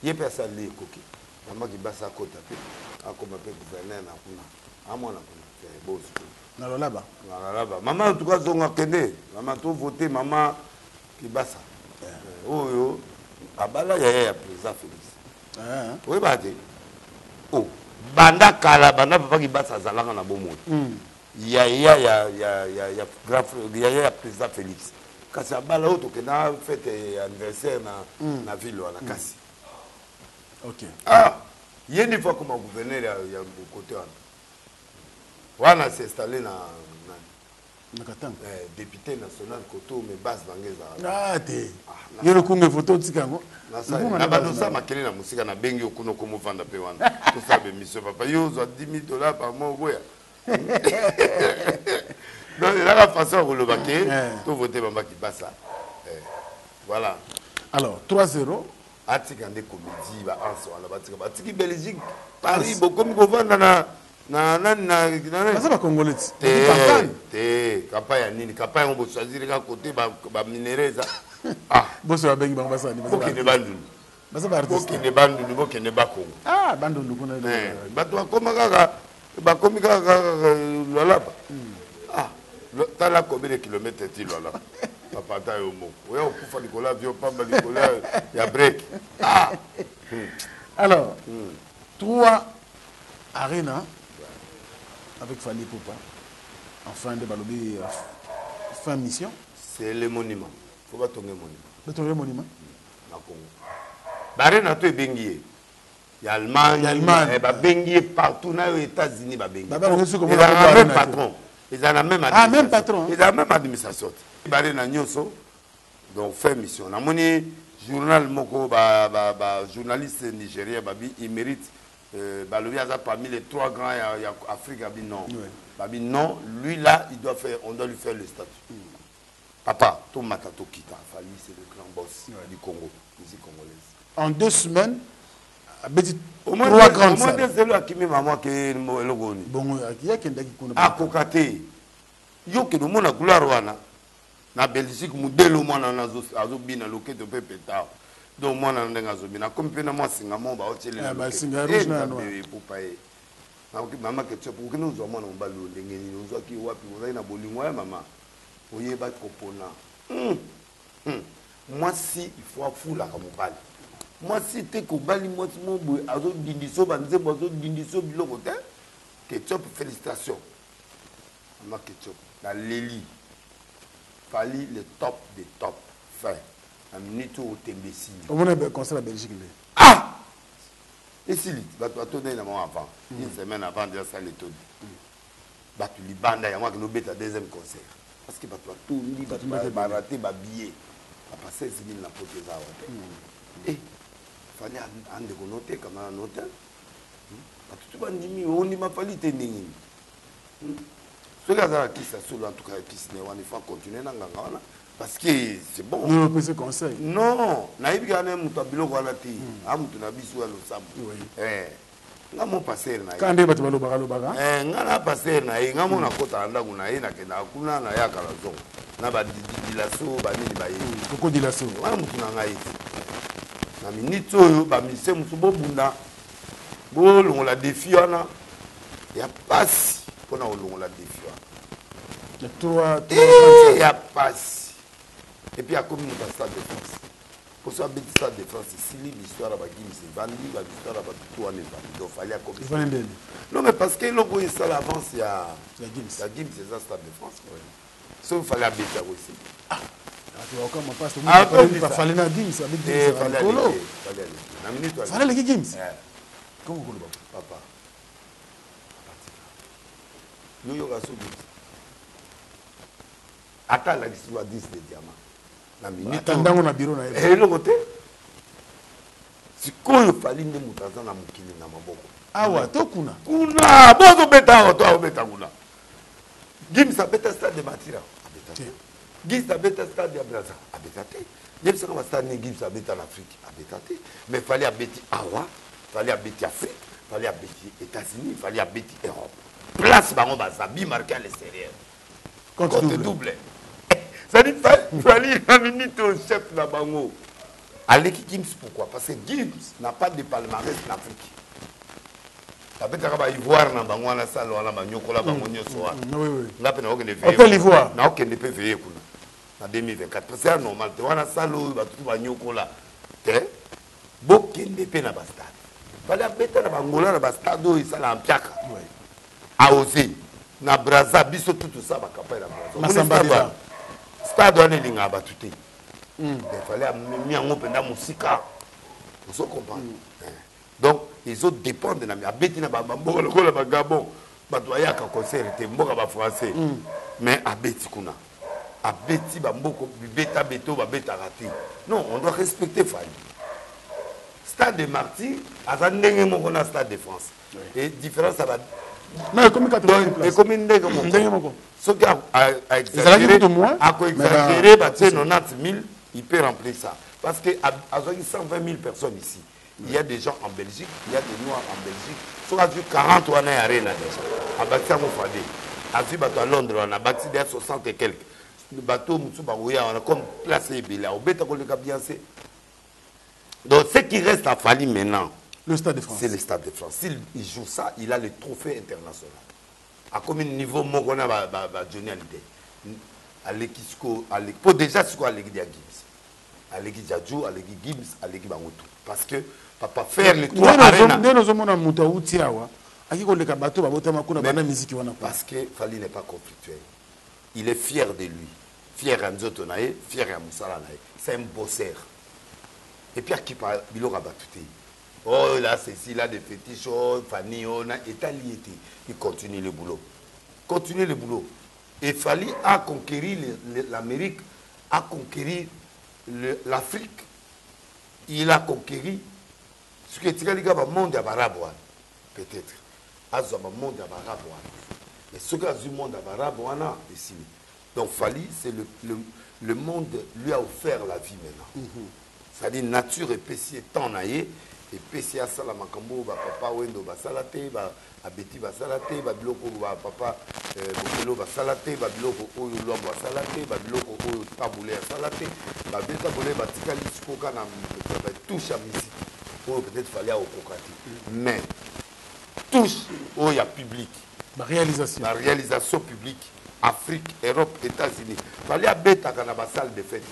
Ye pesa li koki. Maman Kibasa kota pe. Akoma pe gouverneur na kuna. Amona kuna. Bon na lolaba. Na lolaba. Maman en tout cas zonga kende. Maman to voter maman Kibasa. Oyo abala ya président Félix. Oui bate. Oh banda kala banda papa Kibasa zalanga na bomo. Ya grand frère ya président Félix. Kasi abala oto ke na fête anniversaire na ville na kasi. OK. Yeni fois comme gouverneur ya côté wana s'est installé na Nakatanga. Député national Koto mais base bangeza. Te. Yero kunge photo tikango. Na badosa makele na musika na bengi okuno komo vanda pe wana. To sabe mission papa yo zo $10,000 par mois boya. Donc la façon de le to voter Bamba Kibasa. Voilà. Alors 3-0 Atikande comédie ba anso wana batika batiki Belgique Paris bokomi ko vanda na ça va congolais campagne nini campagne on peut choisir ka côté ba minéreza boso ya bengi bangba sani OK ne bandu basa ba artiste OK ne bandu ni boke ne bakongo bandu ndukuna bato akoma kaka bakomi kaka lolaba tala combien de kilomètres est-il là papa ta yo mo oya okufa likola avion pamba likola ya break alors 3 Arena avec Fali Poupa en fin de balobi fin mission c'est le monument faut pas tomber monument na Congo Arena to ebengi ya Allemagne ba bengi partout na États-Unis ba bengi ba ko le patron Ils ont la même administration. Ah, même patron. Ils ont la même administration. Ils ont donc fait mission. On a mon journal moko journaliste nigérien il mérite parmi les 3 grands Afrique non. Non, lui là on doit lui faire le statut. Papa, tout Matato Kita, Fali c'est le grand boss du Congo, musique congolaise. En 2 semaines, au moins 3 grandes salles. Au moins c'est là qui me maman que logoni. Bon, il y a quelqu'un qui connaît. Ah kokate. Yo que nous mona gloire wana. Na Belgique modèle mona na zo bina loketo pe peta. Donc mona ndenga zo bina comme pe na moi singa mo ba otele. Ah ba singa rouge na no. Poupaye. Maman que tu pour que nous zo mona mbalo ndenge ni zo ki wapi ozai na bolingo ya mama. Oyeba kopona. Moi si il faut fula comme bali. Moi si te ko bali moi mon boy azo dindiso banze bozo dindiso biloko te. Ketchup félicitations. Maman Ketchup la Leli. Fali le top des top. Fin. La minute où tu es imbécile. Au moins, on conseille la Belgique. Ah! Et si, tu vas tourner avant. Une semaine avant, déjà ça les tourne. Tu lui bandes, il y a moi qui nous bête à deuxième concert. Parce que tu vas tout lui, tu vas rater, tu vas billet. Tu vas passer 16 000 la pote des arbres. Et, Fali a un déconnoté comme un hôtel. Tu vas dire, on dit, ma Fali, t'es né. Ce gars qui s'assoule en tout cas, qui il faut continuer parce que c'est bon. Non, mais c'est conseil. Non, naïb gane mutabilo wala ti, amutu na bisu wa losabu. Nga mo passer na. Quand on va lo baga. Nga na passer na, nga mo na kota anda kuna na kenda kuna na ya kala zo. Na ba dilaso ba nini ba yi. Koko dilaso. Wana mutu na ngai. Na minute oyo ba mise mutu bo bunda. Bo longola défi wana. Ya passe. On a la défi. Il y a passe. Et puis il y a comme une stade de France. Pour ça, le stade de France, c'est l'histoire de Gims, c'est vendu, l'histoire de tout en est vendu. Donc il fallait comme non, mais parce que le logo est ça l'avance, il y a la Gims, c'est ça, stade de France. Sauf qu'il fallait habiter aussi. Ah, tu vois comment on passe. Il fallait la Gims, il fallait aller. Fallait les Gims. Comment vous le voyez? Papa. Nous y aura ce but. Attends la histoire 10 de diamants. La minute. Attends, on a bureau na. Et le côté. Si quoi il fallait ne mutaza na mukili na maboko. Ah ouais, to kuna. Kuna, bozo beta, to beta kuna. Gims a beta stade de Matira. Abeta. Gims a beta stade de Braza. Abeta. Gims a stade ne Gims a beta en Afrique. Abeta. Mais fallait abeti Awa, fallait abeti Afrique, fallait abeti États-Unis, fallait abeti Europe. Place Baron Bazabi marqué à l'extérieur. Compte double. Ça dit fallait la minute au chef de la Bango. Allez qui Gims pourquoi? Parce que Gims n'a pas de palmarès en Afrique. La bête à Ivoire n'a pas de salle, on a Banyokola, Bangonio Soa. Oui. On peut l'Ivoire. On peut veiller en 2024. Parce que c'est normal. On a salle, on a tout Banyokola. Beaucoup de peine à Bastade. Fallait bête à Bangola, à Bastade, il s'est en piaca. A osé. Na Braza, biso tout ça, va capailler la Braza. Stade on est linga batute. Il fallait mis en open dans musica. Vous comprenez? Donc les autres dépendent de la mia. Abeti na bambo le Gabon. Batoya ka concert était mboka ba français. Mais abeti kuna. Abeti bamboko beta beto ba beta raté. Non, on doit respecter Fali. Stade de Martyrs, à ndenge moko na Stade de France. Et différence ça va. Mais comme 80 places. Et comme ndenge moko. Ce qui a exagéré, à 90 000, il peut remplir ça. Parce qu'il y a 120 000 personnes ici. Il y a des gens en Belgique, il y a des Noirs en Belgique. Si on a vu 40 ans à Arena déjà, à Bâti à Moufadé, à vu à Londres, on a bâti des 60 et quelques. Le bateau, on a comme placé Bila, au Beta Biancé. Donc ce qui reste à Fali maintenant, le Stade de France. C'est le Stade de France. S'il joue ça, il a le trophée international. À combien de niveau Mogona va Johnny Hallyday à l'équipe pour déjà ce qu'on a l'équipe Gims à l'équipe Djadjou à l'équipe Gims à l'équipe Bangotou parce que papa faire les trois arena parce que Fali n'est pas conflictuel, il est fier de lui, fier à Nzoto Nae, fier à Moussala Nae, c'est un bosseur. Et puis à qui parle Bilora Batouté, oh là c'est ici là des fétiches, oh Fanny, oh na état lié, il continue le boulot. continuer le boulot. Et Fali a conquéri l'Amérique, a conquéri l'Afrique, il a conquéri ce que tu as dit, le monde arabe, peut-être. Le monde arabe. Mais ce que le monde arabe, ici. Donc Fali, c'est le monde lui a offert la vie maintenant. C'est-à-dire nature et péché tant naïe. Et puis, à ça, papa Wendo va salater, Abeti va salater, Babiloko va papa Bokelo va salater, Babiloko Oyulom va salater, Babiloko Oyo Taboulé va salater, Babeta Boulé va tikali Skoka na touche à musique. Peut-être fallait au Kokati. Mais touche où il y a public. La réalisation. La réalisation publique. Afrique, Europe, États-Unis. Fallait à Beta dans la salle de fête.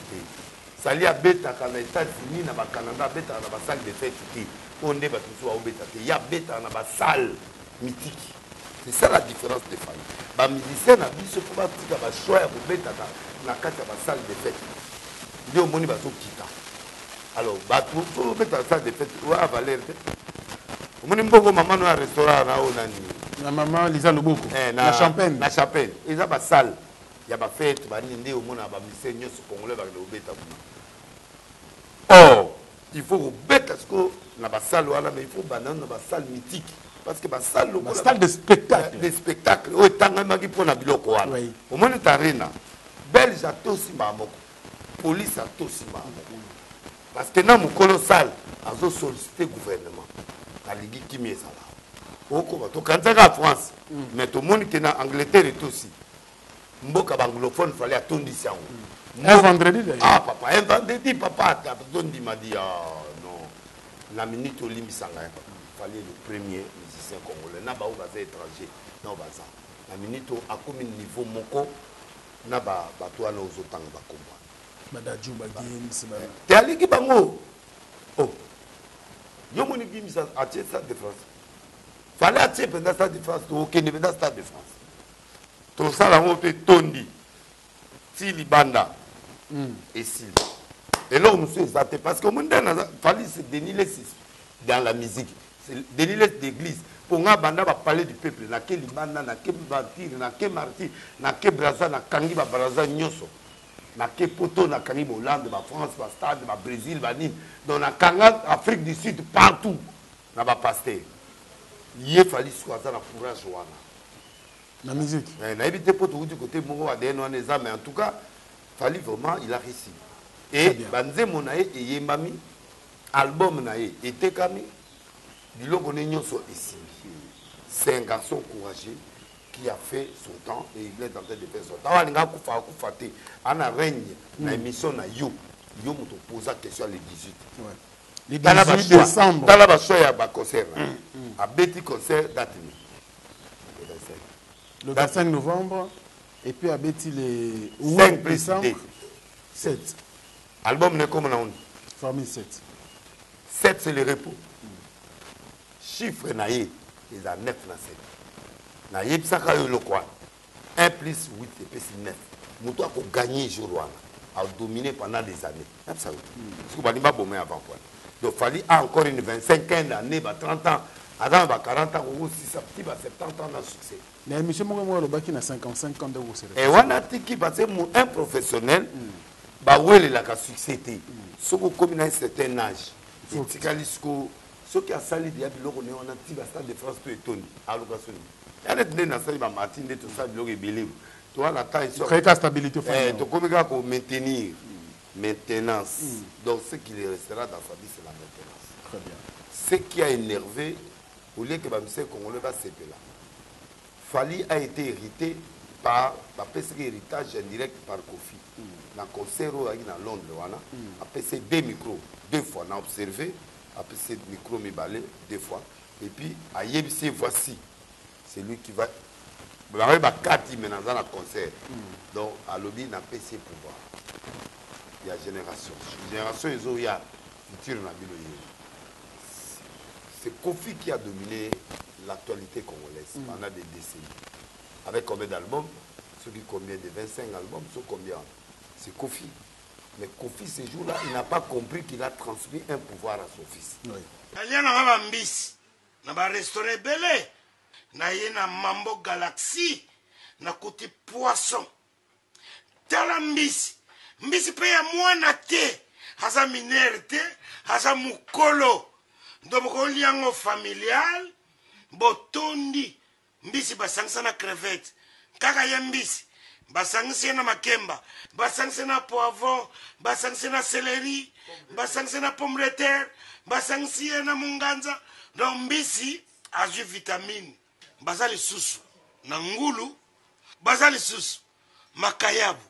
Sali a beta quand les États-Unis na Canada beta na ba salle de fête qui on est battu soit au beta il y a beta na ba salle mythique. C'est ça la différence des femmes. Ba musicien na biso ko ba tika ba choix au beta na kata ba salle de fête. Ndio moni ba to kita. Alors ba pour beta salle de fête wa Valer. Moni mboko maman no restaurant na o nani. La maman Lisa Loboko. Na Champagne. Na Champagne. Ils a ba salle. Il y a ba fête ba ninde au mona ba musicien nyonso congolais ba le beta. Or, il faut remettre parce que dans la salle, mais il faut banane dans la salle mythique. Parce que la salle de spectacle. Des spectacles. Oui, tant que pour la biloko. Au moins, tu as rien. Belge a tout si mamoko. Police a tout si mamoko. Parce que dans mon colossal, ils ont sollicité le gouvernement. La Ligue qui m'est là. Au Congo, tu as en France. Mais tout le monde qui est en Angleterre est aussi. Mboka anglophone, il fallait attendre ici. Un vendredi d'ailleurs. Ah papa, un vendredi papa, il m'a dit non. La minute au Limisanga, il fallait le premier musicien congolais. N'a pas étranger. Non, la minute à combien niveau moko n'a pas toi nos autant ba combat. Badaju Bagins. T'es allé qui bango? Oh. Yo moni qui mis à Stade de France. Fallait attirer pendant Stade de France, au Kenya pendant Stade de France. Tout ça là on peut tondi. Tili Banda. Et si. Et là, monsieur, parce que le monde fallait se déniler dans la musique. C'est déniler d'église. Pour nga banda va parler du peuple. Na ke libanda, na ke batir, na ke martir, na ke braza, na kangi ba braza nyoso. Na ke poto, na kangi ba Hollande, ba France, ba Stade, ba Brésil, ba Nîmes. Donc na kanga Afrique du Sud partout. Na ba pasteur. Il fallait choisir la courage wana. La musique. Na évité poto du côté moko wa deno neza, mais en tout cas Fali vraiment il a réussi. Et Banze Monae et Yemami, album Nae et Tekami, Biloko Nenyoso ici. C'est un garçon courageux qui a fait son temps et il est en train de faire son temps. Awalinga kufa kufate, ana règne na émission na yo. Yo moto posa question le 18. Le 18 décembre. Dans la choix ya ba concert. A Betty concert date. Le 25 novembre. Et puis à Betty les 5 décembre 7. Album n'est comme on dit. Famille 7. 7 c'est le repos. Chiffre naïe, ils ont 9 dans 7. Naïe, psaka yo le quoi. 1 plus 8 et 9. Moutou a gagné jour a dominé pendant des années. C'est ça. Parce que pas bon avant quoi. Donc fallait encore une 25 années, 30 ans. Avant 40 ans ou 70 ans dans succès. Mais monsieur Mouremo Lobaki na 55 ans de vous. Et on a dit parce que un professionnel bah où il a succès ce qu'on commune à un certain âge. Ce qui a sali dia biloko ne on a dit Stade de France tout étonné à l'occasion. Il y a des na sali ba Martin de tout ça biloko belé. Toi la taille sur créer la stabilité famille. To comme gars pour maintenir maintenance. Donc ce qui restera dans sa vie c'est la maintenance. Très bien. Ce qui a énervé au lieu que Bamsé Congolais va se là. Fali a été hérité par héritage indirect par Kofi. Dans le concert à Londres, après c'est 2 micros, 2 fois, on a observé, après c'est micro balé 2 fois. Et puis à Yebisi, voici, c'est lui qui va. Il y a 4 maintenant dans le concert. Donc à l'objet, on a PC pouvoir. Il y a génération. Génération, il y a futur. C'est Kofi qui a dominé l'actualité congolaise pendant des décennies. Avec combien d'albums? Ceux qui combien de 25 albums, ceux combien? C'est Kofi. Mais Kofi, ces jours-là, il n'a pas compris qu'il a transmis un pouvoir à son fils. Il y a un restaurant belé, il y a Mambo Galaxy, na côté poisson tala mbisi mbisi pe ya mwana te aza minere te aza mukolo ndo mokoli yango familial botondi mbisi basangisa na crevette kaka ya mbisi basangisi na makemba basangisi na poivron basangisi na céleri basangisi na pomme de terre basangisi na munganza donc mbisi azwi vitamine baza lisusu na ngulu baza lisusu makayabu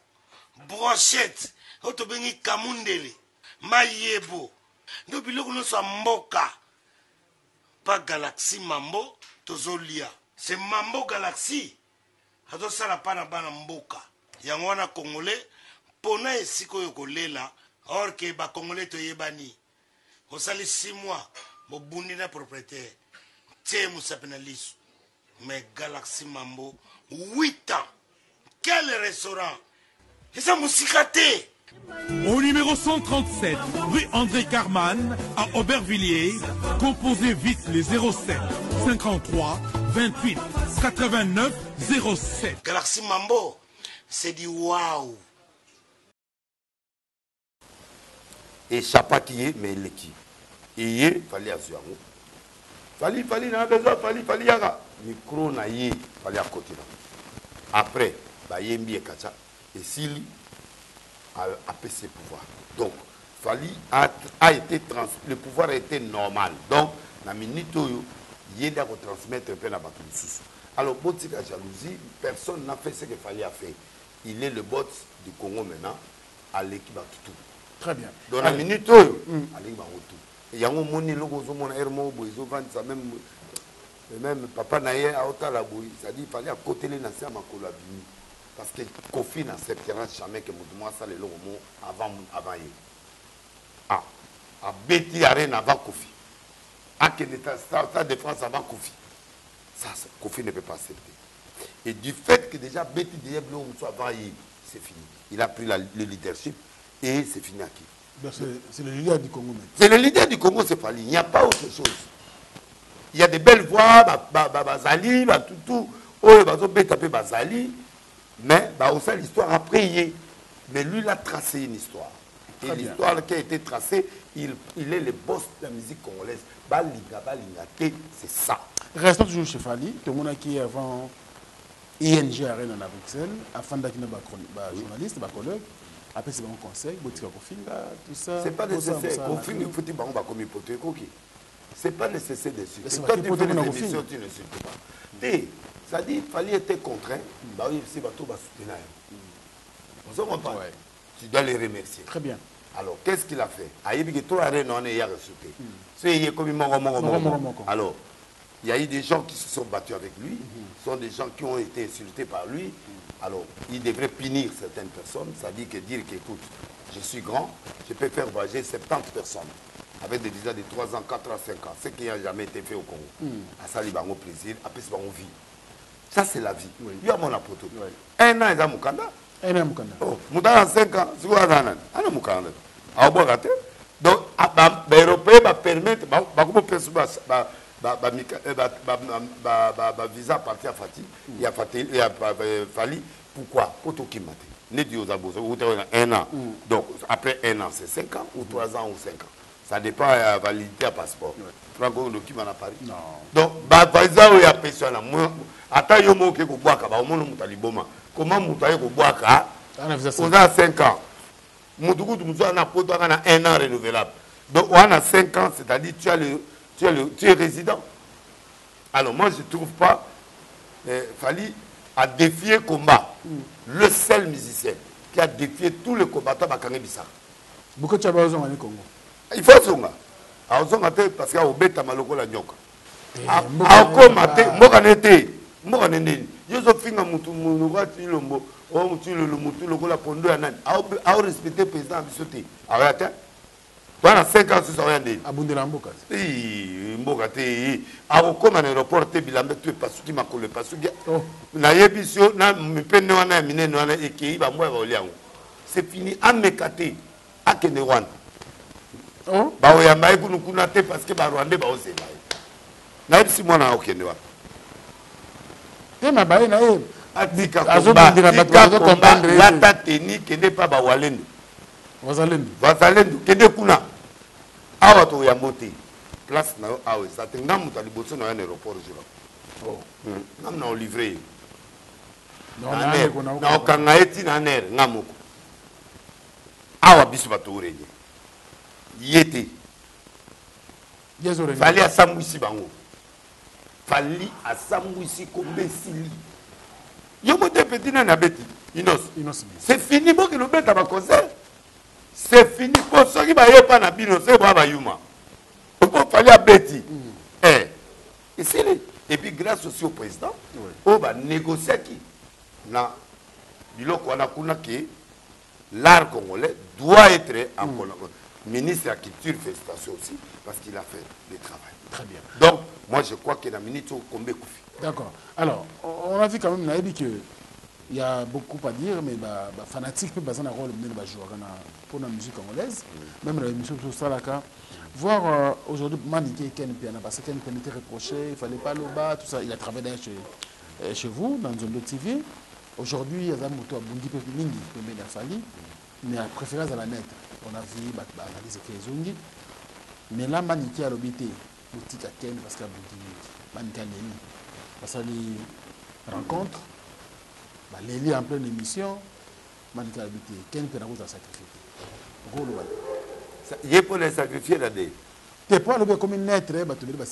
brochette oyo tobengi kamundele mayebo ndo biloko nyonso ya mboka pa galaxie mambo tozolia c'est mambo galaxie azosala mpa na bana mboka yango wana congolais mpona esika oyo kolela or ke bacongolais toyebani osali 6 mois bobundi na propriétaire tie mosapi na liso mais galaxie mambo 8 ans quel restaurant eza mosika te. Au numéro 137, rue André Carman, à Aubervilliers, composez vite les 07 53 28 89 07. Galaxie Mambo, c'est du waouh. Et Chapatier, mais il est qui? Et fallait assurer. Fallait, n'a besoin, fallait yaga. Micro na yé, fallait à côté. Après, bah yembi et kacha. Et s'il a pris ses pouvoirs. Donc, Fali a été le pouvoir a été normal. Donc, la minute où il y a transmettre un peu la bataille. Alors, Botika jalousie, personne n'a fait ce qu'il fallait faire. Il est le bot du Congo maintenant à l'équipe à tout. Très bien. Dans la minute où il y a il y a un moni logo mon hermo boiso ça même papa naïe à Otala boui, ça dit il fallait à côté les nations à Makolabini. Parce que Kofi n'acceptera jamais que moi ça les logo avant ah à Betty Arène avant Kofi à Keneta Stade de France avant Kofi ça Kofi ne peut pas accepter et du fait que déjà Betty Diablo avant c'est fini il a pris le leadership et c'est fini à qui c'est le leader du Congo. C'est le leader du Congo, c'est Fali. Il n'y a pas autre chose. Il y a des belles voix, Bazali, tout, Bazali, mais aussi l'histoire a prié. Mais lui, il a tracé une histoire. Et l'histoire qui a été tracée, il est le boss de la musique congolaise. Balinga, c'est ça. Restons toujours chez Fali. Tout le monde qui est avant ING Arena à Bruxelles, afin d'être un journaliste, un collègue. Après, c'est un conseil, tout ça. C'est pas nécessaire. C'est pas nécessaire dessus. C'est toi, tu fais des émissions, tu ne suis pas. Ça dit, il fallait être contraint. Tu dois les remercier. Très bien. Alors, qu'est-ce qu'il a fait? Alors, il y a eu des gens qui se sont battus avec lui. Ce sont des gens qui ont été insultés par lui. Alors, il devrait punir certaines personnes. C'est-à-dire qu'écoute, je suis grand, je peux faire voyager 70 personnes avec des visas de 3 ans, 4 ans, 5 ans. Ce qui n'a jamais été fait au Congo. À ça, il va au plaisir, après, c'est vie. Ça, c'est la vie. Il y a mon apôtre. Un an, il y a Moukanda. Un an, Moukanda. Oh, Moukanda, 5 ans, c'est quoi un an? Un an, Moukanda. Donc, les Européens vont permettre, visa parti à Fatih, il y a Fali. Pourquoi? Pour tout qui m'a dit. Un an. Donc, après un an, c'est 5 ans ou 3 ans ou 5 ans. Ça dépend de la validité à passeport. Franco, le qui m'en a parlé. Donc, visa où il y a personne. Attends, il y a un mot qui est au Boaka. Comment Moutaye au Boaka? On a 5 ans. Moutoukou, nous avons un an renouvelable. Donc, on a 5 ans, c'est-à-dire tu es résident. Alors moi je ne trouve pas Fali a défié le combat. Le seul musicien qui a défié tous les combattants Bakangé Bissar. Beaucoup de choses au Congo. Il faut zonga. Alors zonga parce qu'il y a obeta maloko la nyoka. Ako mate mokanete mokanene. Yozo finga mutu munugati lombo. O mutu le mutu loko la pondo ya nani. A respecter président Bisoté. Arrête. Pendant 5 ans, c'est rien dit. Abundela Mboka. Oui, Mboka. Alors, comme un aéroport, tu es pas ce qui m'a collé. Parce que, c'est fini. À Mekate, à Kenewan. Bah, il y a un peu de parce que Rwanda, bah, c'est là. Si moi, on a Kenewan. atika combat lata teni kende pa ba walendo vazalendo kende kuna awa to yambo te place na yo awa eza te nga moto aliboso na yo na aéroport jour ngam na olivre na okanga ye ti na nere nga moko awa biso bato oreye ye te fali asambwisi bango fali asambwisi kombe esili yo mote peti nani abeti inos c'est fini boke lobeta baconcert c'est fini po soki bayopa na bino se bwa bayuma opo fali abeti esili et puis grâce aussi au président oyo banégociaki na biloko wana kuna ke l'art congolais doit être en collaboration. Ministre de la Culture, félicitations aussi, parce qu'il a fait le travail. Très bien. Donc, moi je crois que la ministre Kombe Koufi. D'accord. Alors, on a vu quand même, qu'il y a beaucoup à dire, mais fanatique peut passer un rôle pour la musique congolaise, même la musique Salaka. Voir aujourd'hui, Maniké Ken Piana, parce que Ken était reproché, il ne fallait pas le bas, tout ça. Il a travaillé chez vous, dans Zone TV. Aujourd'hui, il y a un moto à Bundi Mingi, qui a fallu, mais à préférence à la net. On a vu l'analyse que les ongi. Mais là, Maniké a l'obité, boutique à Ken, parce qu'il y a Maniké à Léli. Parce que les rencontres, Léli en pleine émission, Maniké a l'obité. Ken peut avoir sacrifié. Il est pour les sacrifier là-dedans. Tu es pas le comme une lettre,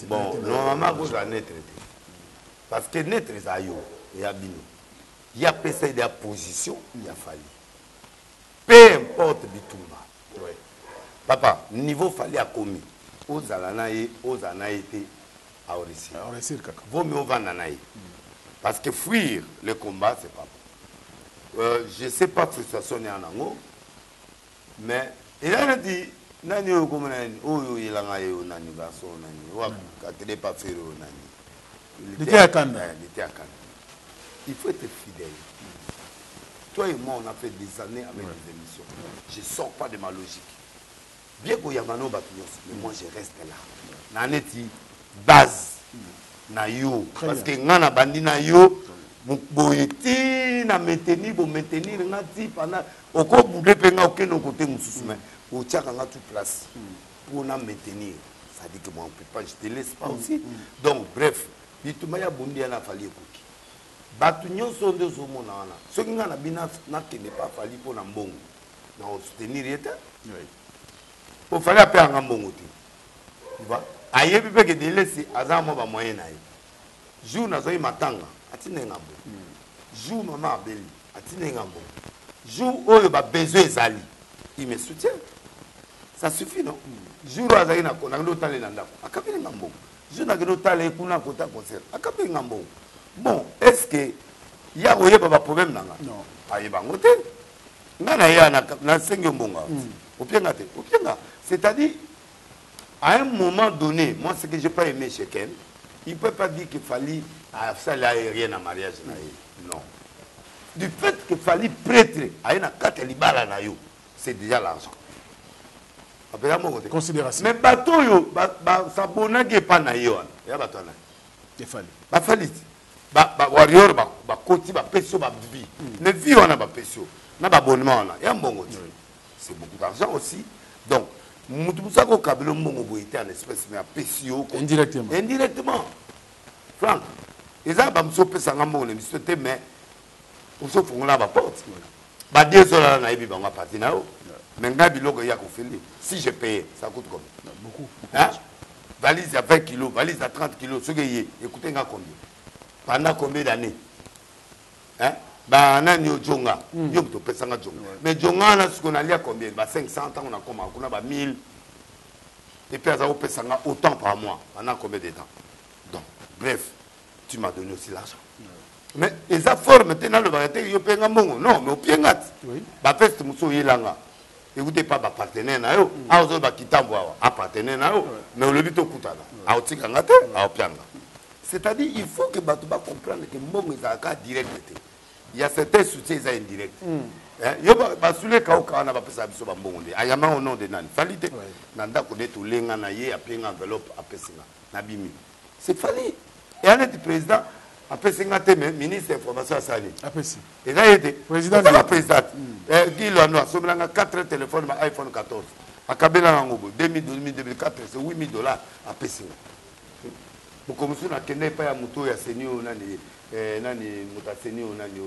bon, normalement, vous avez lettre. Parce que lettre, c'est à yo, et à bino. Il y a personne de la position, il y a fallu. Peu importe Bitumba. Ouais. Papa, niveau fallu à commis. Aux alanaï, aux anaïté, à réussir. Vaut mieux vendre anaï. Parce que fuir le combat, c'est pas bon. Je ne sais pas si frustration est en ango, mais il a dit, nani o comme nani, o il a ngayé o nani baso nani, wa katele pas faire o nani. Il était à Cannes. Il était à Cannes. Il faut être fidèle. Toi et moi, on a fait des années avec des émissions. Je ne sors pas de ma logique. Bien qu'il y ait Mano Batounos, mais moi je reste là. Naneti, base, na yo. Parce que ngana bandi na yo, boyeti, na maintenir, ngati, pendant, oko boudé penga aucun côté moussoume. Au tchaka nga tout place. Pour na maintenir. Ça dit que moi on ne peut pas, je te laisse pas aussi. Donc, bref, Bitumaya Bundi a fallu écouter. Batu nyonso nde ozomona wana soki nga na bina nakende pa fali mpo na mbongo na osoutenir ye te ofali ape yanga mbongo te ayebi mpe ke delesi aza mwa bamoyen na ye jour nazwaki matanga atinda nga mbongo jour mama abeli atinda nga mbongo jour oyo babesoin ezali il me soutient ça suffit non jour oyo azalaki nakende otalela ndako akabeli nga mbongo jour nakende otala ye kuna kota concert akabeli nga mbongo. Bon, est-ce que il y a un problème là? Non. Il y a un côté. Il y a un c'est-à-dire, à un moment donné, moi, ce que je n'ai pas aimé chez Ken, il ne peut pas dire qu'il fallait faire l'aérien en mariage. Non. Du fait qu'il fallait prêtre, c'est déjà l'argent. Considération. Mais bateau, ça bonne qui pas na yo. Il y a bateau là. Il fallait. Ba fallait. Warrior ba koti ba peso ba vie. Mais vie on a ba peso. Na ba abonnement là. Il y a un bon côté. C'est beaucoup d'argent aussi. Donc mutu musako kabelo mbongo boité en espèce mais à peso indirectement. Indirectement. Franck. Eza ba mso pesa ngambo ne misote mais oso fongola ba porte. Ba 2 heures na yebi ba nga parti na o. Mais nga biloko ya ko feli. Si je paye, ça coûte combien? Beaucoup. Hein? Valise à 20 kilos, valise à 30 kilos, ce que y est. Écoutez, combien? Pendant combien d'années? Hein? Bah, on a un Djonga. Mais Djonga, ce qu'on a lié à combien? Bah, 500 ans, on a combien? On a 1000. Et puis, on a autant par mois. On a combien de temps? Donc, bref, tu m'as donné aussi l'argent. Mais les affaires, maintenant, le variété, il y a un bon. Non, mais au pied, bah, faites ce que vous écoutez pas ma partenaire na yo a ozo ba kitambo a partenaire na yo mais le but okutana a otika ngate a opianga c'est-à-dire il faut que batu ba comprendre que mbongo ezaka direct. Il y a certains soutiens indirect yo ba sule ka okana ba pesa biso ba mbongo de ayama au nom de nani falite nanda ko neto lenga na ye apenga enveloppe apesinga na bimi c'est fali et un président Après, c'est un ministre d'information à Sali. Après, si. Et là, il était président. La présidente. Guy Loano a sommé 4 téléphones, iPhone 14. À Kabila Nangobo, 2012, 2004, c'est $8 000 à PC. Comme si on a qu'un pas à Mouto et à Senio, Nani Moutassenio, Nani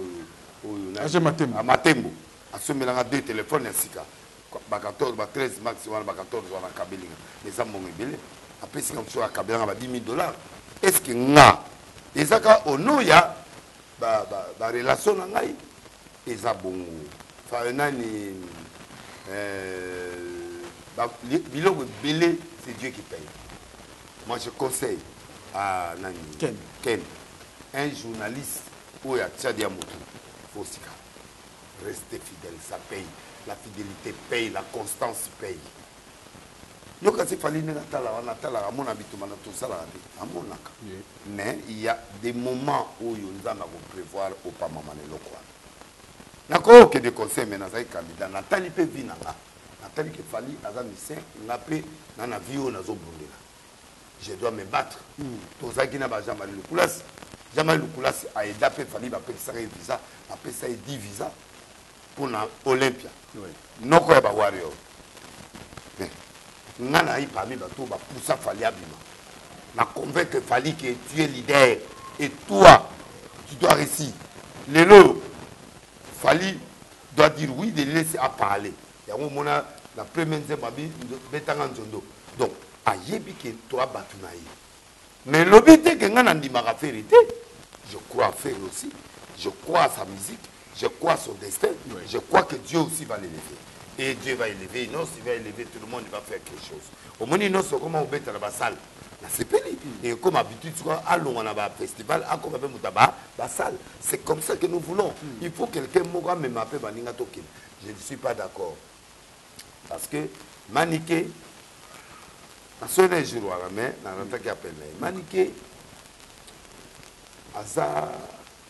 à Matembo. À sommé 2 téléphones à Sika. 14, 13 maximum, 14 à Kabila. Les hommes m'ont ébélé. Après, c'est comme ça à Kabila, $10 000. Est-ce que nga ezaka onoya ba relation na ngai eza bongo fa nani biloko belé c'est Dieu qui paye. Moi je conseille à nani Ken un journaliste ou ya Tchadia Moto Fosika restez fidèle, ça paye, la fidélité paye, la constance paye. Mais il y a des moments où nous allons prévoir au pas moment de l'eau. D'accord, que des conseils maintenant, ça est candidat. Nathalie peut venir. Nathalie qui fallait, Azamissin, n'a pas dans la vie où nous avons je dois me battre. Pour ça, qui n'a pas jamais le coulas. Jamais le coulas a aidé, il fallait appeler ça un visa, appeler ça 10 visas pour l'Olympia. Non, quoi, il y a warrior. Nana yi parmi bateau ba poussa fali abima. Na convaincre fali que tu es leader et toi tu dois réussir. Lelo fali doit dire oui de laisser à parler. Ya mona la première babi betanga nzondo. Donc ayebi que toi batunaï. Mais l'obité que ngana ndimaka vérité, je crois à faire aussi. Je crois à sa musique, je crois à son destin, je crois que Dieu aussi va l'élever. Et Dieu va élever, non, s'il va élever, tout le monde va faire quelque chose. Au moins, non, c'est comment on bête dans la salle. C'est pénible. Et comme habitude, allons à un festival, à comme la salle. C'est comme ça que nous voulons. Il faut que quelqu'un me m'appelle Baninga Tokin. Je ne suis pas d'accord. Parce que Maniké, à ce jour, qui appelle Maniké,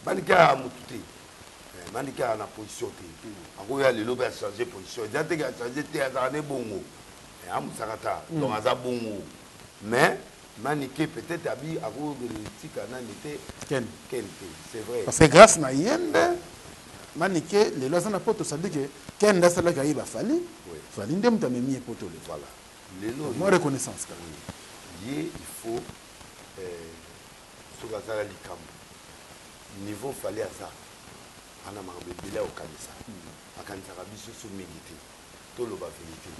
Maniké a Moutouté. Maniké a la position. Il a changé de position. Il a changé de bongo. Donc, il a bongo. Mais, Maniké peut-être habillé à cause de l'éthique en c'est vrai. Parce que grâce à Yende, Maniké, les lois en apôtres, ça dit que Ken Dassala Gaïb a fallu. Fallu ndem ta memi poto le. Voilà. Moi reconnaissance quand même. Il faut ce que ça niveau fallait à ça. On a marre de au Kanisa. À Kanisa Rabiso sous méditer. Tout le bas vérité.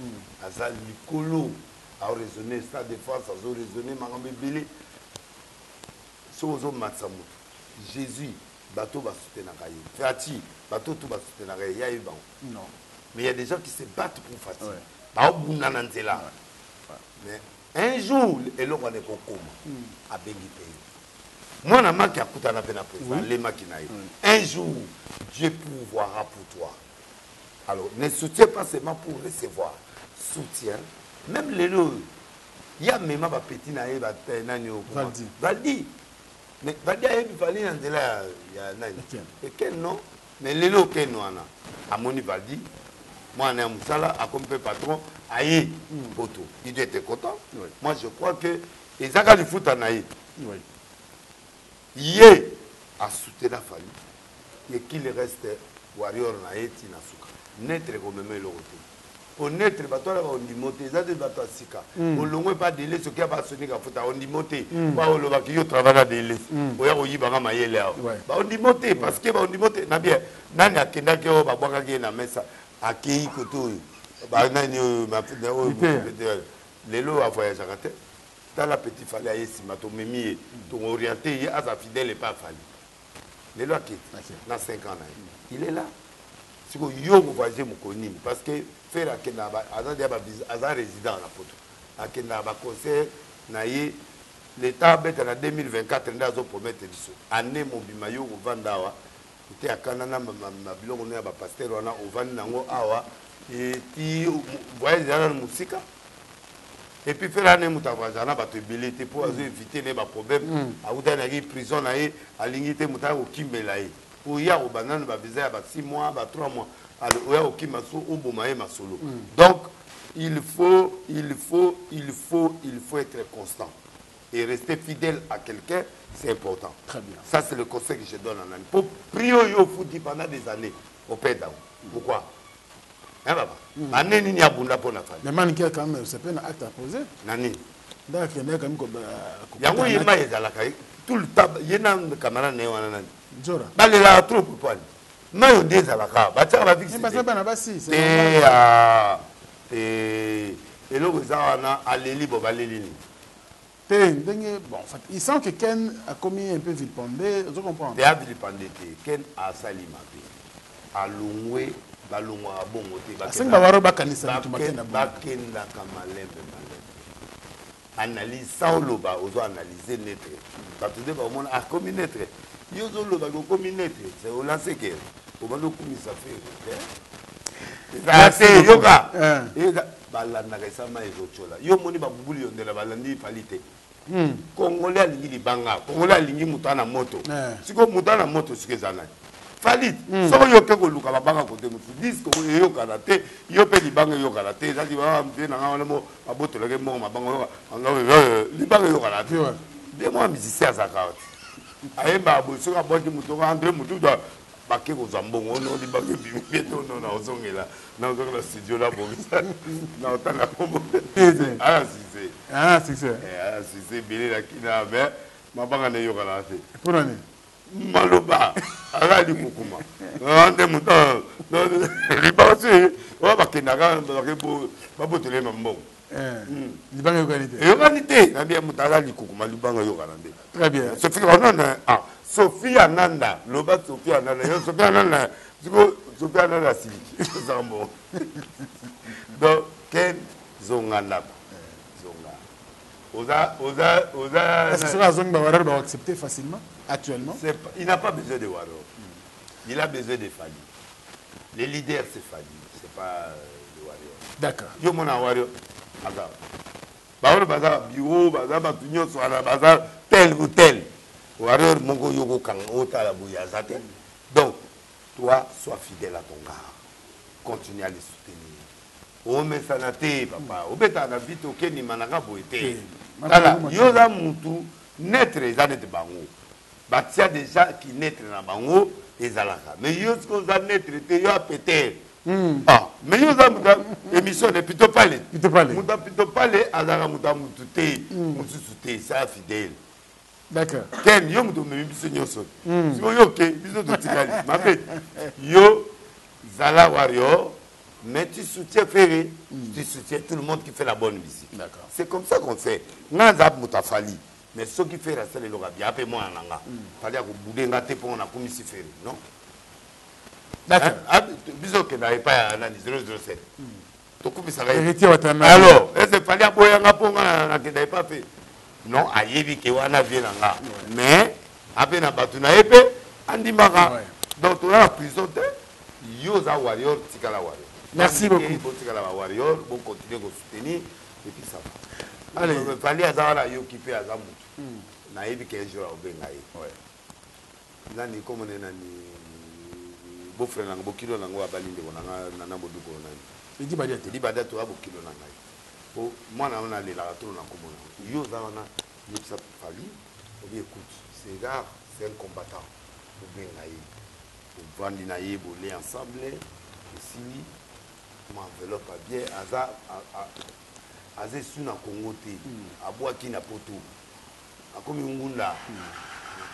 Azal Nicolo a raisonné, ça défense, a raisonné, Marambe Bélé. Sozo Matsamout. Jésus, bateau va soutenir Kaye. Fati, bateau tout va soutenir Kaye. Il y a eu bon. Non. Mais il y a des gens qui se battent pour Fati. Mais un jour, et l'on est pour comment à Bengi Pays. Moi, je suis un jour, Dieu pourvoira pour toi. Alors, ne soutiens pas seulement pour recevoir. Soutiens. Même les lots. Il y a même un petit naïf, Valdi. Mais Valdi a eu Valdi dans là. Et quel nom? Mais les lots, quel nom? À mon Valdi. Moi, je suis un peu patron. Aïe, Poto. Il doit être content. Moi, je crois que les agents du foot en aïe. Yé a soutenu la famille et qu'il reste warrior na eti na suka netre comme même le côté pour netre bato la on dit monter ça de bato sika au longue pas délai ce qui a pas sonné ka futa on dit monter pas au loba qui yo travaille à délai oya ko yiba ma yele ba on dit monter parce que ba on dit monter na bien nani akenda ke o ba bwaka ke na mesa akei koto ba nani ma lelo a voyagé à terre. Dans la petite fallait aller si ma mimi ton orienté à sa fidèle et pas fallu. Les lois qui dans 5 ans il est là. Si vous voyagez mon connu parce que faire à Kenaba à résident la photo à Kenaba concert naïe l'état bête en 2024 ndazo promettre diso année mon bimayo au Vandawa était à Kanana ma biloko na ba pasteur wana au Vandango awa et qui voyage dans la musique. Et puis faire l'année moutavazana va te biliter pour éviter les problèmes. À où d'aller prison naïe à l'unité moutava au Kimbelaï. Pour y avoir au banane va viser à 6 mois, 3 mois. Alors au Kimaso au Bomae Masolo. Donc il faut être constant et rester fidèle à quelqu'un C'est important. Très bien. Ça, c'est le conseil que je donne à Nani. Pour prier au foot pendant des années, au Père d'Aou. Pourquoi? Hein, papa? Année, il y a Bunda pour la famille. Mais Manikia, quand même, c'est pas un acte à poser. Nani? D'accord, il y a quand même. Il y a tout le temps, il y a un camarade né. Jora. Il y a trop pour toi. Mais on dit ça, la vie. C'est et là, vous avez Aléli, Bobalélini. Bon, en fait, il sent que Ken a commis un peu vilipendé, je comprends. Il a vilipendé, Ken a sali ma vie. A Lungwe, Balungwa, bon, c'est que Bakanisa, tu m'as dit. Bakenda Kamalem, analyse sans loba, on doit analyser net. Parce que au monde a commis net. Yo zo loba ko commis net, c'est au lancer que au monde commis ça fait. C'est yoga. Balanda kesama ezochola. Yo moni ba bubuli yondela balandi palite. Congolais alingi libanga, Congolais alingi mutana moto. Siko mutana moto sikezana. Falit, so yo ke ko luka babanga ko temutu. Disco yo karate, yo pe libanga yo karate, ça dit ba mpe na ngana mo abotela ke mo mabanga yo. Libanga yo karate. Des moi musicien à Zakao. Ayemba aboso ka boki muto ka André mutu da bake ko zambongo no di bake bimieto no na ozongela na ozongela studio la bomisa na otanga kombo c'est bilé la kina mais mabanga ne yo kala te pour année maloba ala di kokuma ande muto no libasi o bake na ga bake bo babotele mambo libanga yo qualité yo qualité na bien mutala di kokuma libanga yo kala te très bien c'est fait on Sophie Ananda, Loba Sophie Ananda, Sophie Ananda, Sophie Ananda Siliki, Zambo. Donc, Ken Zonganda. Zonga. Est-ce que la zone Bawareur va accepter facilement, actuellement? Il n'a pas besoin de Warrior. Il a besoin de Fadi. Les leaders, c'est Fadi, c'est pas le Warrior. D'accord. Yo mon Warrior, Bazar. Bawareur Bazar, Bio, Bazar, Batunyo, Soara, Bazar, tel ou tel. Warrior Mongo Yogo Kang Ota Bouyazate. Donc, toi, sois fidèle à ton gars. Continue à les soutenir. O me sanate, papa. O beta na vite au Keni Manaka Boete. Voilà, Yosa Moutou, naître les années de Bango. Batia déjà qui naître dans Bango, les alaka. Mais Yos qu'on a naître, tu as pété. Ah, mais Yosa Mouta, émission de Pito Palais. Mouta Pito Palais, Azara Mouta Moutouté, Moutouté, ça fidèle. D'accord. Ken, yo moutou me biso nyoso. Si yo ke, biso to tikali. Ma fait, yo Zala Warrior, mais tu soutiens Ferré, tu soutiens tout le monde qui fait la bonne musique. D'accord. C'est comme ça qu'on fait. Nazab Moutafali, mais ceux qui font la salle le rabia, appelle-moi en langa. Fallait que vous boudez ngate pour on a commis si Ferré, non? D'accord. Biso que n'avait pas un 007. Alors, est-ce qu'il fallait aboyer un rapport qui n'avait pas fait? Non, ayebi ke wana vienanga. Mais après na batuna epé andimaka. Donc tu as prison te yoza warrior tikala warrior. Merci beaucoup. Bon tikala warrior, bon continuer à soutenir et puis ça va. Allez, il fallait azala yo qui peut azamu. Na yebi ke jour au bengai. Ouais. Nani comme on est nani beau frère nanga bokilo nanga wa balinde bonanga nana boduko nani. Di badia to abokilo nanga. Moi, on a les laratons en commun. Yo, ça, on a ça fali. On dit, écoute, c'est gars, c'est un combattant. Pour bien naïe. Pour vendre naïe, pour les ensemble. Aussi, m'enveloppe à bien. Azé sur na Congo T. À bois qui n'a pas tout. À comme un là.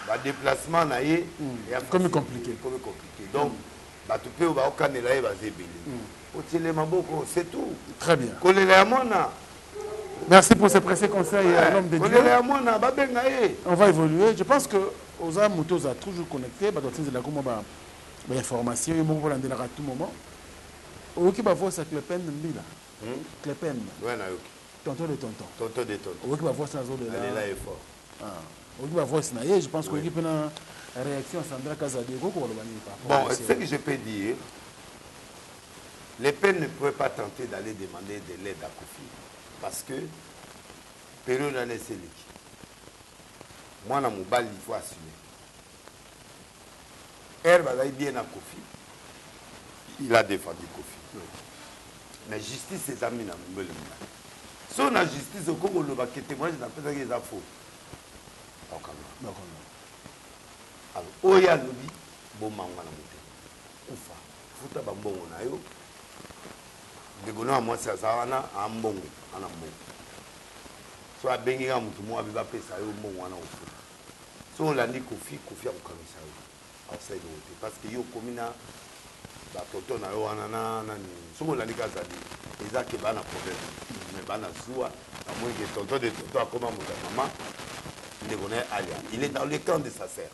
Bah déplacement naïe. Comme compliqué. Donc, bah tu peux au Canada et vas-y c'est tout. Très bien. Merci pour ces précieux conseils, l'homme de Dieu. On va évoluer. Je pense que Oza Moutos a toujours connecté. L'information, il m'a dit à tout moment. Oki va voir sa Clépen Mbila. Clépen. Tonton de tonton. Tonton de tonton. Oki va voir sa zone de là. Elle est là et fort. Oki va voir Snaye. Je pense qu'Oki peut une réaction à Sandra Kazadi. Bon, ce que je peux dire. Les peines ne pouvaient pas tenter d'aller demander de l'aide à Kofi. Parce que, période d'année, c'est l'équipe. Moi, dans mon bal, il faut assumer. Elle va aller bien à Kofi. Il a défendu Kofi. Mais justice, ses amis, n'a pas. Si on a justice, au Congo, le témoignage n'a pas de faux. alors oya lobi bomangwa na mote kufa futa bambongo na yo ndeko na mwasi aza wana ambongo ana mbongo so abengika mutu mo abi bapesa yo mbongo wana ofuta so olandi kofi akokamisa yo outside ote parce que yo komi na batoto na yo wana nani soki olandi kazali eza ke bana problème mais bana zuwa amoi ke tonton de tonton akoma moto ya mama ndeko na ye alia il est dans le camp de sa sœur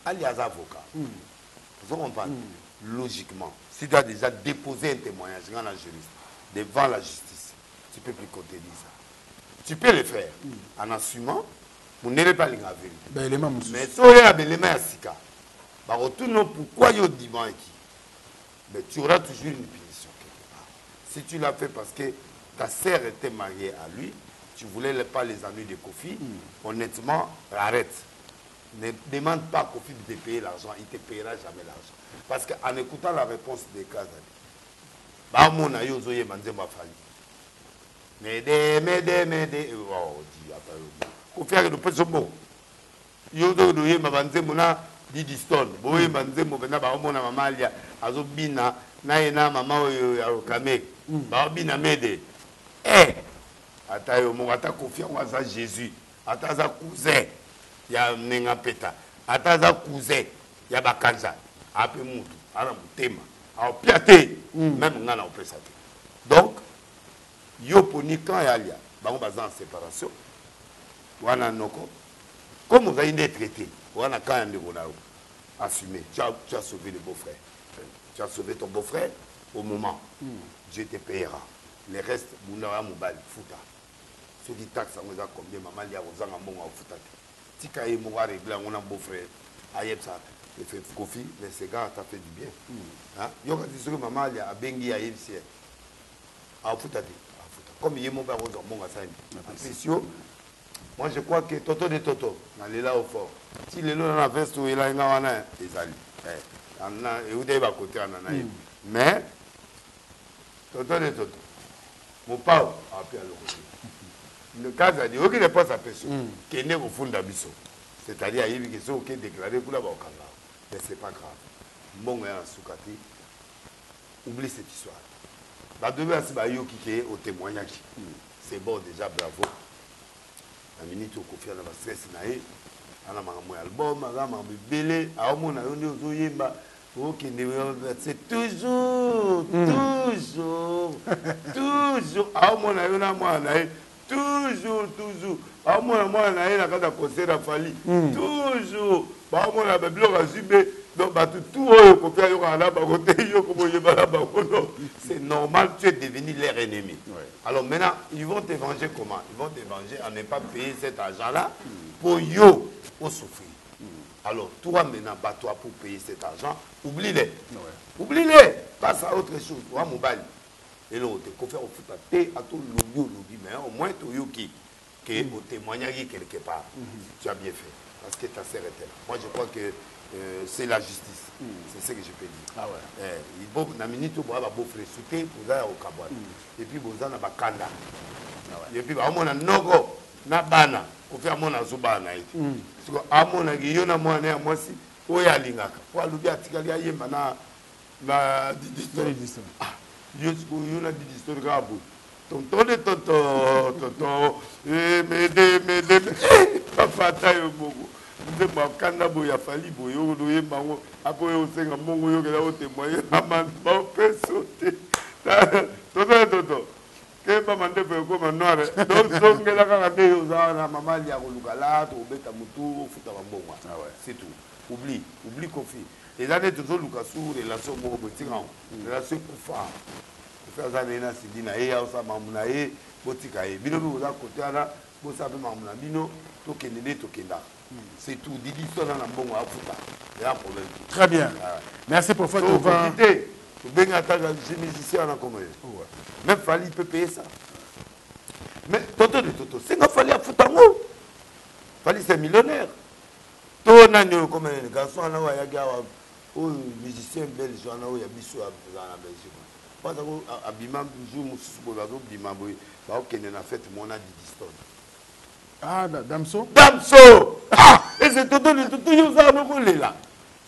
alia aza avocat vous comprenez logiquement si tu as déjà déposé un témoignage dans la juriste devant la justice tu peux plus contredire ça tu peux le faire en assumant vous n'allez pas la vérité mais si on a l'élément à sika retourne pourquoi yo divan qui mais tu auras toujours une punition quelque part si tu l'as fait parce que ta sœur était mariée à lui tu voulais pas les ennuis de Kofi honnêtement arrête ne demande pas à Kofi de te payer l'argent il te payera jamais l'argent parce qu'en écoutant la réponse des cas mon aïe aux oeufs manzé ma famille m'aider oh dis Kofi a le petit bon yo do ye mabanze mona Didi Stone boye manzé mo bena ba mona mama alia azobina na ena mama oyo ya okame ba bina mede ata yo mo ata Kofi waza Jésus ata za cousin ya nenga peta ata za cousin ya bakanza ape mutu ala mutema a piate même ngana opesa te donc yo poni quand ya lia bango baza en séparation wana noko comme vous avez été traité wana quand ya ndeko na yo assumé tu as sauvé le beau-frère tu as sauvé ton beau-frère au moment Dieu te payera le reste bunda mobali futa ceux qui taxent on a combien maman lia ozanga mbongo futa te tika ye mo régler on a beau-frère ayeb ça le fait Kofi mais ces gars t'a fait du bien hein yo ka dit que maman lia abengi ayeb si a futa te comme il est mon père mbongo ça apprécieux. Moi je crois que Toto de Toto on là au fort si les lots dans la veste où il a nga wana ezali ana et où va côté ana mais Toto de Toto mon père a pu le cas a dit OK ne pas sa personne qui n'est au fond d'abisso c'est-à-dire il y a des choses qui déclaré pour la bakanga mais c'est pas grave mbongo ya sukati oublie cette histoire ba devait asi ba yo qui au témoignage c'est bon déjà bravo la minute au Kofi na ba stress na ye ana makambo ya album aga makambo belé aomona yo ndio zoyemba OK c'est toujours aomona yo na mwana ye toujours aomona mwana ye na kata concert a fali toujours baomona ba biloko azube donc tout oyo Kofi yo kana ba côté yo ko boyeba la ba kono c'est normal tu es devenu leur ennemi alors maintenant ils vont te venger comment ils vont te venger en ne pas payer cet argent là pour yo au souffrir alors toi maintenant bats-toi pour payer cet argent oublie-les passe à autre chose toi mobile et l'autre Kofi au foot à tout lobby mais au moins tu yo qui au témoignage quelque part tu as bien fait parce que ta sœur était là moi je crois que c'est la justice. C'est ce que je peux dire. Ah ouais. Il faut na minute où va beau frère souté pour aller au Kabouane. Et puis vous en avez bakanda. Et puis on a nogo na bana. Ko faire mon azubana iti. Parce que amona giyo na mwana moi si oya lingaka. Pour alubi atikali ayemba na Didi Story. Ah, yo na Didi Story gabu. Tonton mais papa tayo bogo. Nde makanda boya fali boyo doye mango apo yo senga mongo yo kela o témoigner amant ba pesote toto ke ba mande pe ko manore donc songela ka ngate yo za na mama lia ko lukala to beta mutu futa ba mbongo c'est tout oublie Kofi les années toujours lukasu relation mo botinga relation kufa kufa za na sidina e ya sa mamuna e botika e bino bi za côté ana bo sa be mamuna bino to kenene to kenda. C'est tout. Didi Stone dans bon à fouta. Il y a un problème. Très bien. Merci pour votre voix. Vous bien attaquer les musiciens en commun. Même Fali peut payer ça. Mais Toto, c'est un Fali à fouta. Fali c'est millionnaire. Tout le monde comme un garçon là il y a un musicien belge là il y a biso dans la Belgique. Pas à Bimam jour musubo la do Bimam boy. Ba okene na fête mon a Didi Stone. Ah Damso. Ah, et c'est Toto, yo ça no kolela.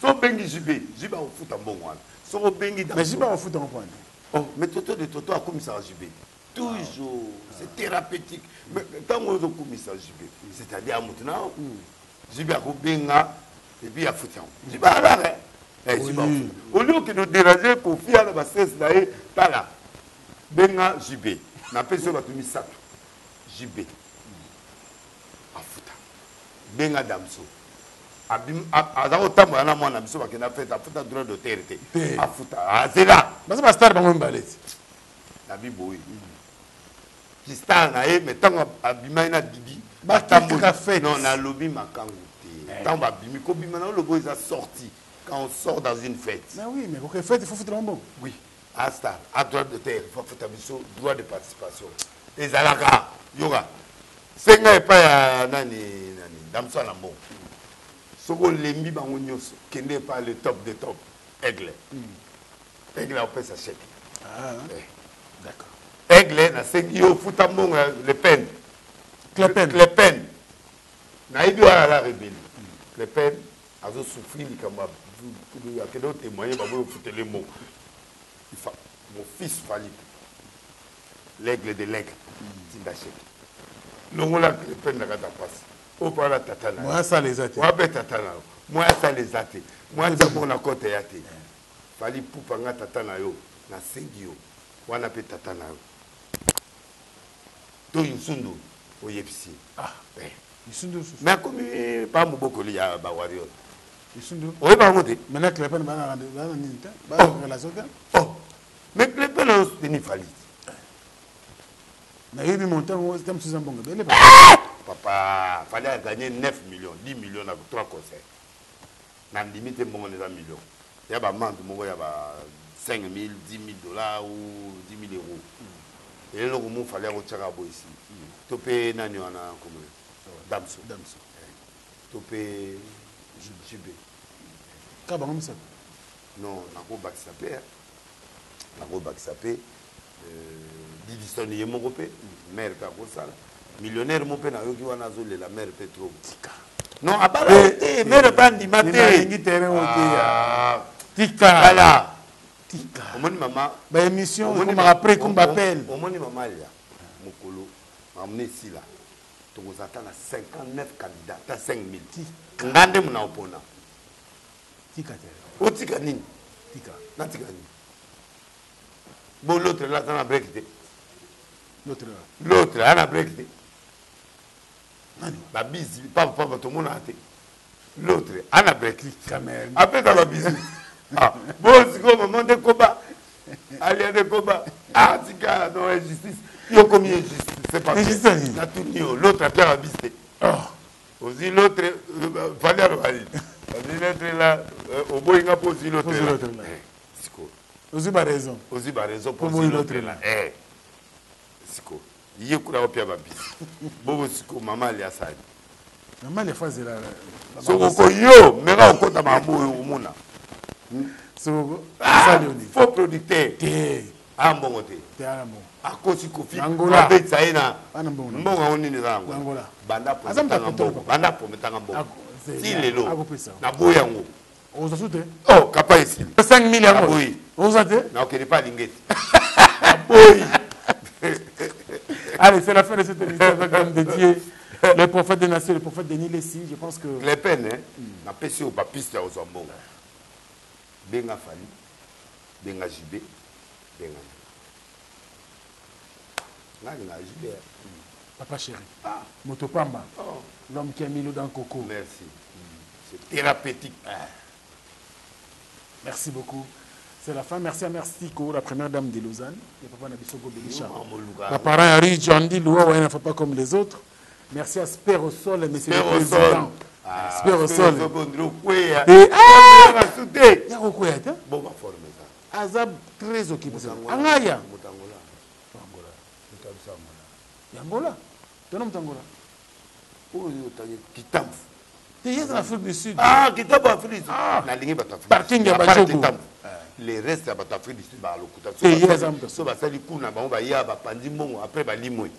So bengi Jibé, Jibé au foot en bon wana. So bengi Damso. Mais Jibé au foot en point. Oh, mais Toto a commis ça à Jibé. Toujours, c'est thérapeutique. Mais tant qu'on a commis ça à Jibé, c'est-à-dire à maintenant, Jibé a benga et puis à foot. Jibé a là, hein. Au lieu que de déranger, qu'on fait à la bassesse d'ailleurs, pas là. Benga Jibé. Na pese ba tumi sato. Jibé. Afuta. Benga Damso. Abim azao tambo na mwana biso ba kena fête afuta droit d'auteur te. Afuta. Ah c'est là. Parce que star bango mbalé. Na biboyi. Qui star na e mais tango abima na bibi. Ba tambo ka fête. Non na lobi makango te. Tango abimi ko bima na lobo ils a sorti quand on sort dans une fête. Mais oui, mais pour que fête il faut foutre un bon. Oui. À star, à droit de terre, il faut faire droit de participation. Et Zalaka, Yoga. C'est un peu nani Damso à la mort. Ce qu'on l'aime bien, qui n'est pas le top de top. Aigle. Aigle a fait sa chèque. Ah, d'accord. Aigle, na c'est yo foutamon le pen. Le pen. Na ibi à la rebelle. Le pen a souffert comme il y a quelques témoignages, il faut foutre les mots. Mon fils Fali, l'aigle de l'aigle, Tindachek. L'on a le peine de la passe. Au pas la tatana. Moi, ça les a été. Moi, tatana. Moi, ça les a été. Moi, ça mon accord est été. Fali Poupanga tatana yo, na sengio. Wana pe tatana yo. To Yusundu, au Yepsi. Ah, Yusundu. Mais comme pas mon bokoli à Bawario. Yusundu. Oui, pas monter. Maintenant que les peines vont en relation. Oh. Mais les peines ni Fali. Mais il monte au système sous un bon. Papa, Fali a gagné 9 millions, 10 millions dans 3 concerts. Dans limite, bon, on est à millions. Il y a un manque, il y a 5 000, 10 000 dollars ou 10 000 euros. Et là, il fallait retirer à bout ici. Topé, Nani, on a comme Damso. Topé, Jibé. Kabangom ça. Non, on a pas sapé. On a pas sapé. Division de mon copé, mère Kabosala. Millionnaire, mon père, la mère Petro. Non, à part la mère Bandi Maté. Tika. Voilà. Tika. Au moins, maman. Bah, émission, on m'a appris qu'on m'appelle. Au moins, maman, il y a mon colo. M'amener ici là. Tu vous attends à 59 candidats. Tu as 5 000. Tika. Ngande mon opponent. Tika. O Tika Nini. Tika. Na Tika Nini. Bon, l'autre là, ça n'a pas breaké. L'autre là. L'autre là, ça n'a pas breaké. La bise, pas tout le monde a été. L'autre, on a breaké. Après, dans la bise. Ah, bon, c'est comme un moment de combat. Allez, de combat. Ah, Tika, non, injustice. Il y a combien d'injustice? C'est pas ça. L'autre a fait la bise. Aussi, l'autre, fallait aller. L'autre là, au bout, il a posé l'autre là. Aussi, pas raison. Aussi, pas raison pour l'autre là. Siko. Il y a quoi au pied à Bobo Siko, maman, il y a ça. Maman, les fois, c'est là. Soko yo, mais là, on compte à ma mouna. Soko. Faux producteur. Ah, bon, t'es à bon. À cause du Kofi. Angola. Ça y est, là. Bon, on est dans Angola. Banda pour Tangambo. Banda pour Tangambo. Si les lots. Na boyango. On s'en soute. Oh, capa ici. 5 000 euros. On s'en soute. Non, qu'il n'est pas linguette. Oui. Allez, c'est la fin de cette émission dédiée le prophète des nations, le prophète Denis Lessi. Je pense que. Les peines, hein. La pêche au papiste aux Zambon. Benga Fali, Benga Jibé, Benga. Benga Jibé. Papa chéri. Motopamba. L'homme qui a mis l'eau dans le coco. Merci. C'est thérapeutique. Merci beaucoup. C'est la fin. Merci à Mercico, la première dame de Lausanne. Et papa Nabisogo Belisha. Ma parent Harry John Di Loua, ouais, ne fait pas comme les autres. Merci à Spérosol, monsieur le président. Spérosol. Et il y a beaucoup de temps. Bon, ma forme. Azab très occupé. Angaya. Angola. Tu nom d'Angola. Oh, Kitamf. Tu es en Afrique du Sud. Ah, Kitamf Afrique du Sud. Parking à Bajogo. Les restes à l'Afrique du Sud, bah, le so ba sali kuna ba ba ya ba pandi mbongo après ba limwe.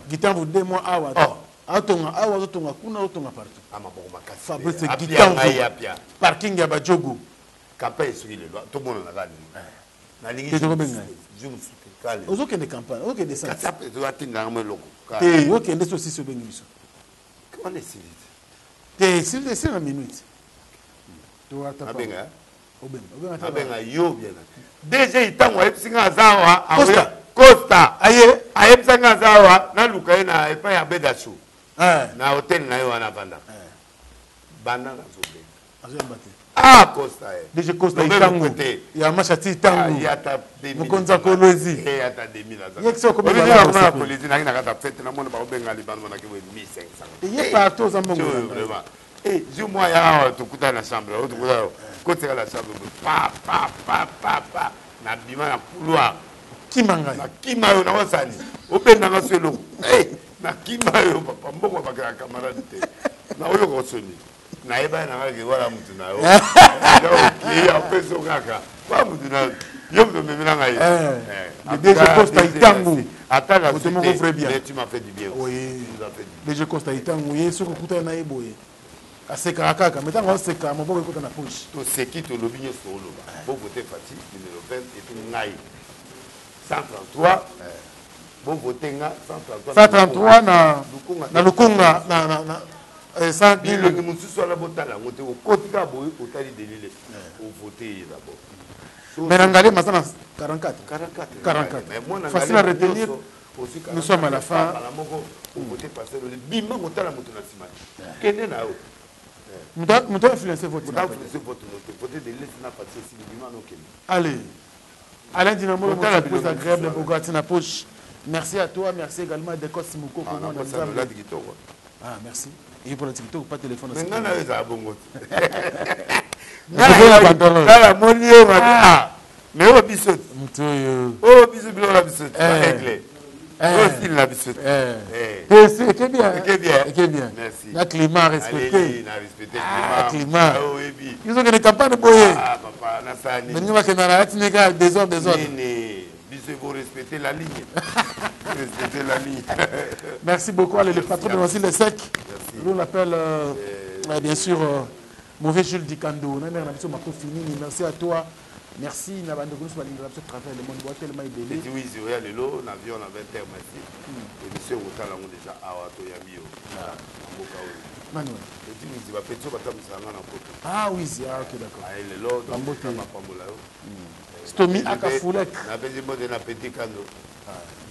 Gitan vous 2 mois awa. atonga awa atonga kuna atonga partout amaboko makasi Fabrice Apia, Gitango apia. parking ya bajogo campagne soki lelo tomona na kani nalingi ozokende campagne ozokende centre oatindanga mo eloko te okende so sisi obengi biso wana esilite te esili na minute abenga yo bien dg itango ayebisinga aza awa costa ayebisanga aza awa naluka ye na epai ya bedasu na hotel na ye wana vandaka banda nazobenga Costa DG Costa itango ya mashati itango mukonza kolwezi ata 2000 yekso ko bela na kolwezi na kata fete na mona ba benga libano na ke 1500 ye partout za mbongo ju moi ya tukuta na chambre tukuta côté la chambre pa na bima na couloir kimanga na kimayo na wasani obenda nga selo na kimayo papa mbongo ba ka camarade te na oyo ko soni na eba na ngaki wala mutu na yo donc ya peso kaka kwa mutu na yo me mena ngai DG Costa itango ataka tu me refais bien mais tu m'as fait du bien oui DG Costa itango yeso ko kuta na eboye aseka kaka metango aseka maboko kuta na poche to seki to lobinyo solo bo voter Fati numéro 20 et puis ngai 133 bo voter nga 133 na lukunga na bilongi mosusu wana botala yango te okotika boye otali delile ovote d'abord mais nangale masana 44 facile à retenir nous sommes à la fin moko ovote passer le bimba motala moto na sima kende na yo muta influencer votre vote delile na passer si bimba no kende allez Alain Dinamo la plus agréable Bogati na poche. Merci à toi, merci également à Dekos Simouko pour mon ensemble. Ah, merci. Et pour le TikTok, pas de téléphone. Mais non, non, ça a bon goût. Mais au bisou. Oh, bisou, bisou, la bisou. Réglé. Oh, style, la bisou. C'est bien. C'est bien. Merci. Le climat respecté. Le climat. Ils ont des campagnes pour ah, papa, Nassani. Mais nous, on a des ordres. Bisou, vous respectez la ligne. Respectez la ligne. Merci beaucoup. Allez, le patron de Nancy, le sec. Nous l'appelle, bien sûr, Mauvais Jules Dikando. Merci à toi. Merci. Nous avons ce travail. Le monde doit tellement aider. Oui, oui, l'avion a 20 heures. Merci. Et monsieur Outal a déjà Awato Yamio. Manuel. Ah oui, ok, d'accord. Stomi Akafulek. Na petit mot de na petit kando.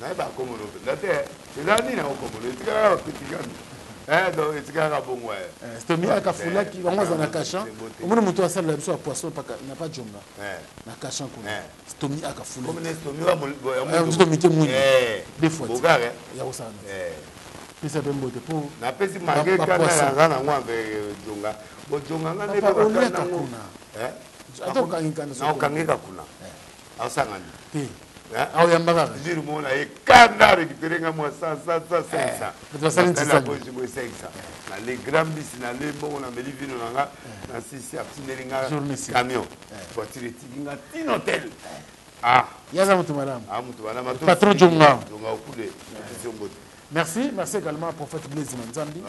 Na ba comme no. La terre, c'est là ni na comme no. Tu vas petit kando. Donc tu vas bon ouais. Stomi Akafulek, on va na kashan. On me montre ça là sur poisson pas na pas jomba. Na kashan ko. Stomi Akafulek. Comme Stomi wa mo. Stomi te muni. Des fois. Bogare. Ya osana. Pesa bembo te po. Na pesi mangé kana na ngwa be jonga. Bo jonga na ne ba kana. Naokangika kuna ausangani auyambaka jiri mona ekanda récupérer nga moi 500 na les grands bis na les bon na meli vino nga na sisi atineli nga camion voiture tikinga tinotel yaza mutu madame mutu madame patron jonga okule merci également à Prophète Blaise Manzambi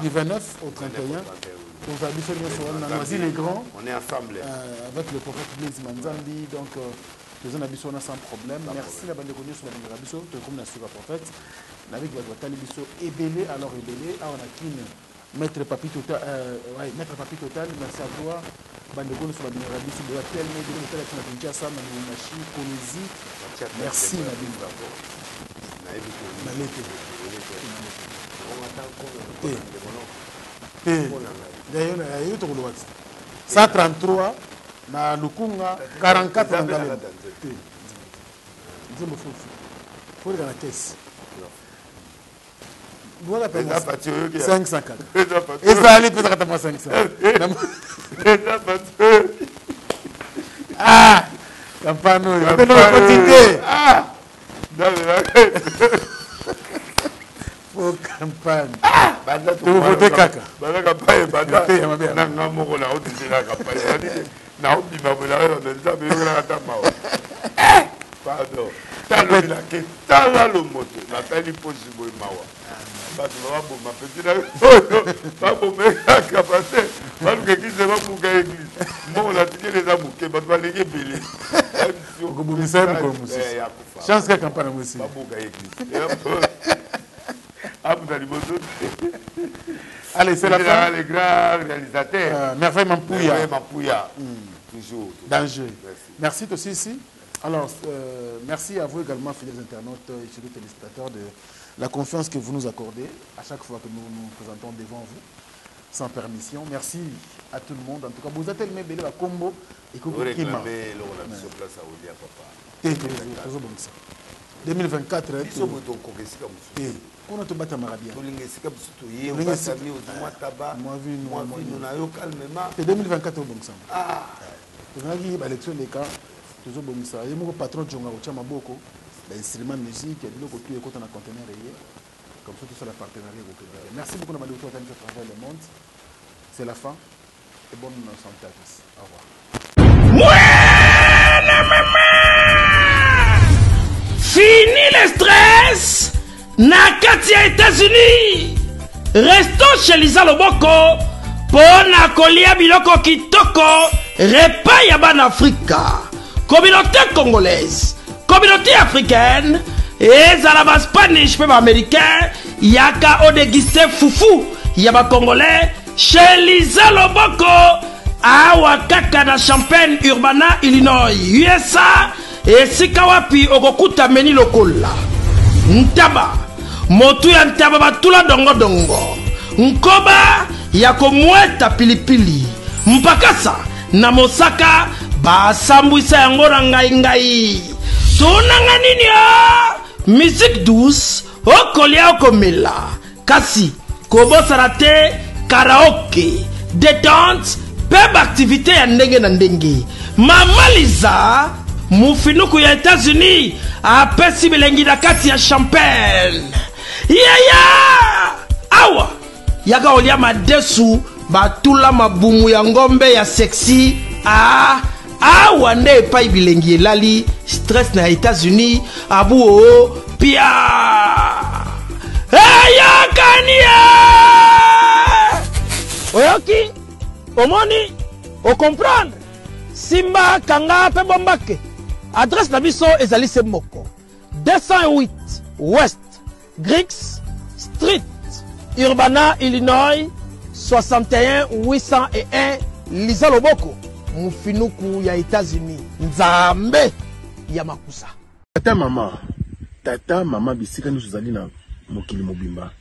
du 29 au 31 on est ensemble avec le prophète Blaise Manzambi, donc les gens sans problème. Merci la bande de connus sur la Biso, comme la sur la prophète. Avec votre talibiso ébélé, alors ébélé, on a qu'une maître papi total, merci à toi. Bande de connus sur la Biso, de la telle de la Kinshasa, Manachi, Konézi. Merci Nabil. D'ailleurs, 133 na lukunga 44 na ngalo. Nzembo fufu. Faut dans la caisse. Voilà pas 504. Et ça allait peut-être à 500. Ah, campano, mais non quantité. Ah. Pour campagne. Tu votes caca. Bana campagne, bana. Na ngamoko na otisi na campagne. Na obi babula na nza be na tama. Pardon. Talo la ke tala lo moto. La tali posi boy mawa. Ba tu va bon ma petite. Ba bon me capacité. Ba lu ke ki se va pour ga église. Bon la tike les abouke ba tu va lege belé. Ko bu misem ko musi. Chance ka campagne musi. Ba bon ga église. Allez, c'est la fin. Les grands réalisateurs. Merveille Mampouya. Mampouya. Toujours. Danger. Merci aussi ici. Alors, merci à vous également, fidèles internautes et surtout téléspectateurs, de la confiance que vous nous accordez à chaque fois que nous nous présentons devant vous, sans permission. Merci à tout le monde. En tout cas, vous êtes tellement belle la combo et que vous réclamez sur place à Olia, papa. 2024. On a tout battu à Marabia. 2024 au bon sens. Ah. On a vu l'élection des cas. Toujours bon ça. Il y a mon patron Djonga au Chamaboko. L'instrument musique, il y a des côtés qui sont en conteneur. Comme ça, tout ça, la partenariat. Merci beaucoup de m'avoir fait à travers le monde. C'est la fin. Et bonne santé à tous. Au revoir. Fini le stress. Nakatia États-Unis. Restons chez Lisa Loboko. Pona kolia biloko kitoko. Repas yaban Africa. Communauté congolaise. Communauté africaine. Et Zalaba Spanish, même américain. Yaka Odegiste Foufou. Yaba congolais. Chez Lisa Loboko. Awa Kakana Champagne, Urbana, Illinois, USA. Et Sikawapi Ogokuta Meni Lokola. Ntaba. Motu ya ntaba batula dongo dongo. Nkoba yako mweta pilipili. Mpakasa na Mosaka basambwisa yango na ngai. Tunanga nini ya? Musique douce. Okolia okomela. Kasi kobosana te karaoke. Détente. Peb activité ya ndenge na ndenge. Mama Liza mufinuku ya États-Unis apesi bilengi na kati ya champagne. Yaya awa yaka olia madesu batula mabumu ya ngombe ya sexy. Awa nde epai bilengi elali stress na États-Unis abu o pia yakania oyoki omoni o comprendre Simba Kanga pe bombake. Adresse na biso ezali se moko 208 West Griggs Street, Urbana, Illinois 61 801 Lisa Loboko. Mufinuku ya États-Unis. Nzambe ya makusa. Tata mama bisika nous zali na mokili mobimba.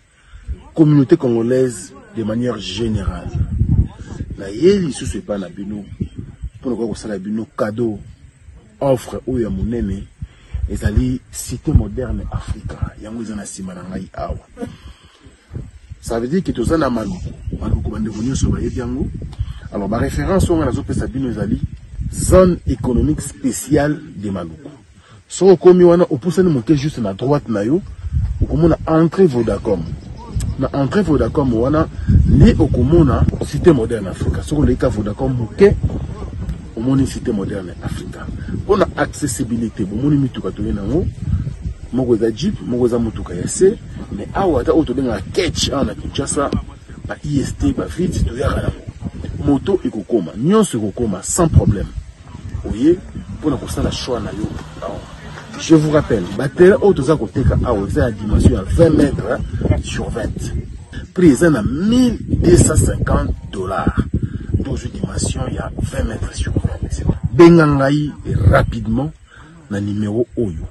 Communauté congolaise de manière générale. Na yeli sous pas na bino pour nous faire bino cadeau offre ou ya monene ezali cité moderne Africa yango ezana sima na ngai awa. Ça veut dire que tous na maluku bande venu sur ba yango. Alors ma référence on a zo pesa bino ezali zone économique spéciale de Maluku. So komi wana opusani monter juste na droite na yo okomona entrée Vodacom. Na entrée Vodacom wana li okomona cité moderne Africa. So le ka Vodacom moke omoni cité moderne Africa. On a accessibilité bomoni mituka to yenango moko za jeep moko za mutuka ya se mais awa ta auto benga catch ana Kinshasa ba IST ba vite to yaka moto ekokoma nyonso ekokoma sans problème. Oye pour na kosala choix na yo. Je vous rappelle, batterie auto za koteka awa za dimension ya 20 mètres sur 20. Prix à $1250. Dans une dimension, il y a 20 mètres sur 20. Bengangaï rapidement na numéro Oyo.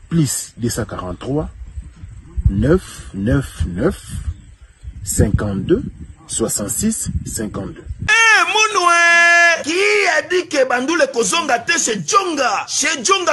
Plus 243 999 52 66 52. Qui a dit que Bandoule Kozonga te chez Djonga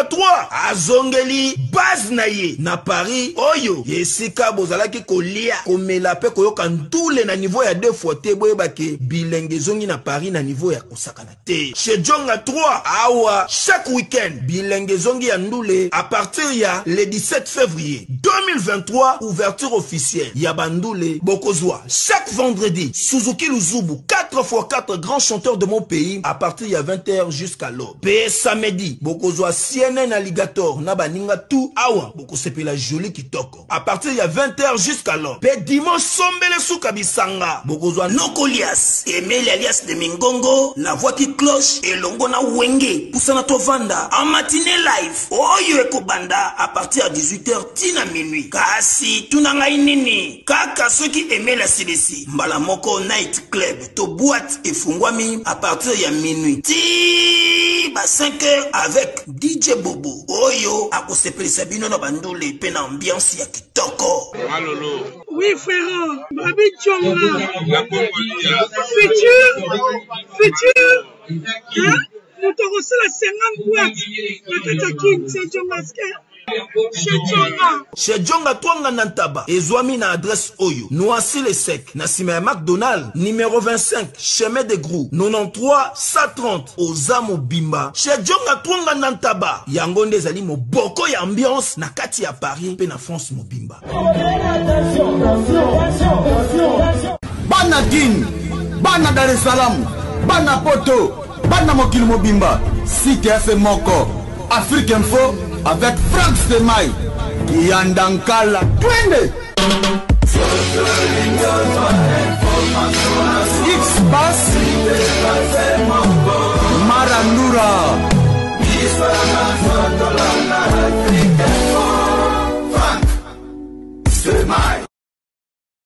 3 azongeli base naye na Paris oyo yesika bozalaki kolia komela pe koyoka ndule na niveau ya 2 fois te boyebake bilenge zongi na Paris na niveau ya kosakana te chez Djonga 3 awa chaque week-end bilenge zongi ya ndule à partir ya le 17 février 2023 ouverture officielle ya Bandoule Bokozwa chaque vendredi Suzuki Luzubu 4x4 grands chanteurs de mon pays à partir de 20h jusqu'à l'aube. Pe samedi, bokozwa CNN Alligator na baninga tout awa bokosepela joli kitoko. À partir de 20h jusqu'à l'aube. Pe dimanche sombele suka bisanga, bokozwa Nokolias, Emile alias de Mingongo, la voix qui cloche et longo na wenge, poussana tovanda en matinée live. Oyo ekobanda à partir de 18h tina minuit. Kasi tunanga inini, kaka ceux qui aimaient la CDC. Mbalamoko Night Club, to boîte et fungwami à partir de minuit. Ti ba 5h avec DJ Bobo. Oyo akosepeli sabino na bandole pe na ambiance ya kitoko. Malolo. Oui frère, Babi Tchonga. Futur. Hein? Nous t'avons reçu la 50 boîtes. La Katakin, c'est John Masquer. Chez Djonga Twanga Nantaba, Ezwami na adresse Oyo, Noisy le Sec, Nassime McDonald, numéro 25, chemin de Grou, 93 130, Ozamo Bimba. Chez Djonga Twanga Nantaba, Yangonde Zali mo boko ya ambiance, na kati ya Paris, pe na France mo Bimba. Bana Guine, Bana Dar es Salaam, Bana Poto, Bana Mokili Mobimba, Cité FM Moko, Afrique Info, avec Frank Stemai, Yandankala, Twende. X-Bass,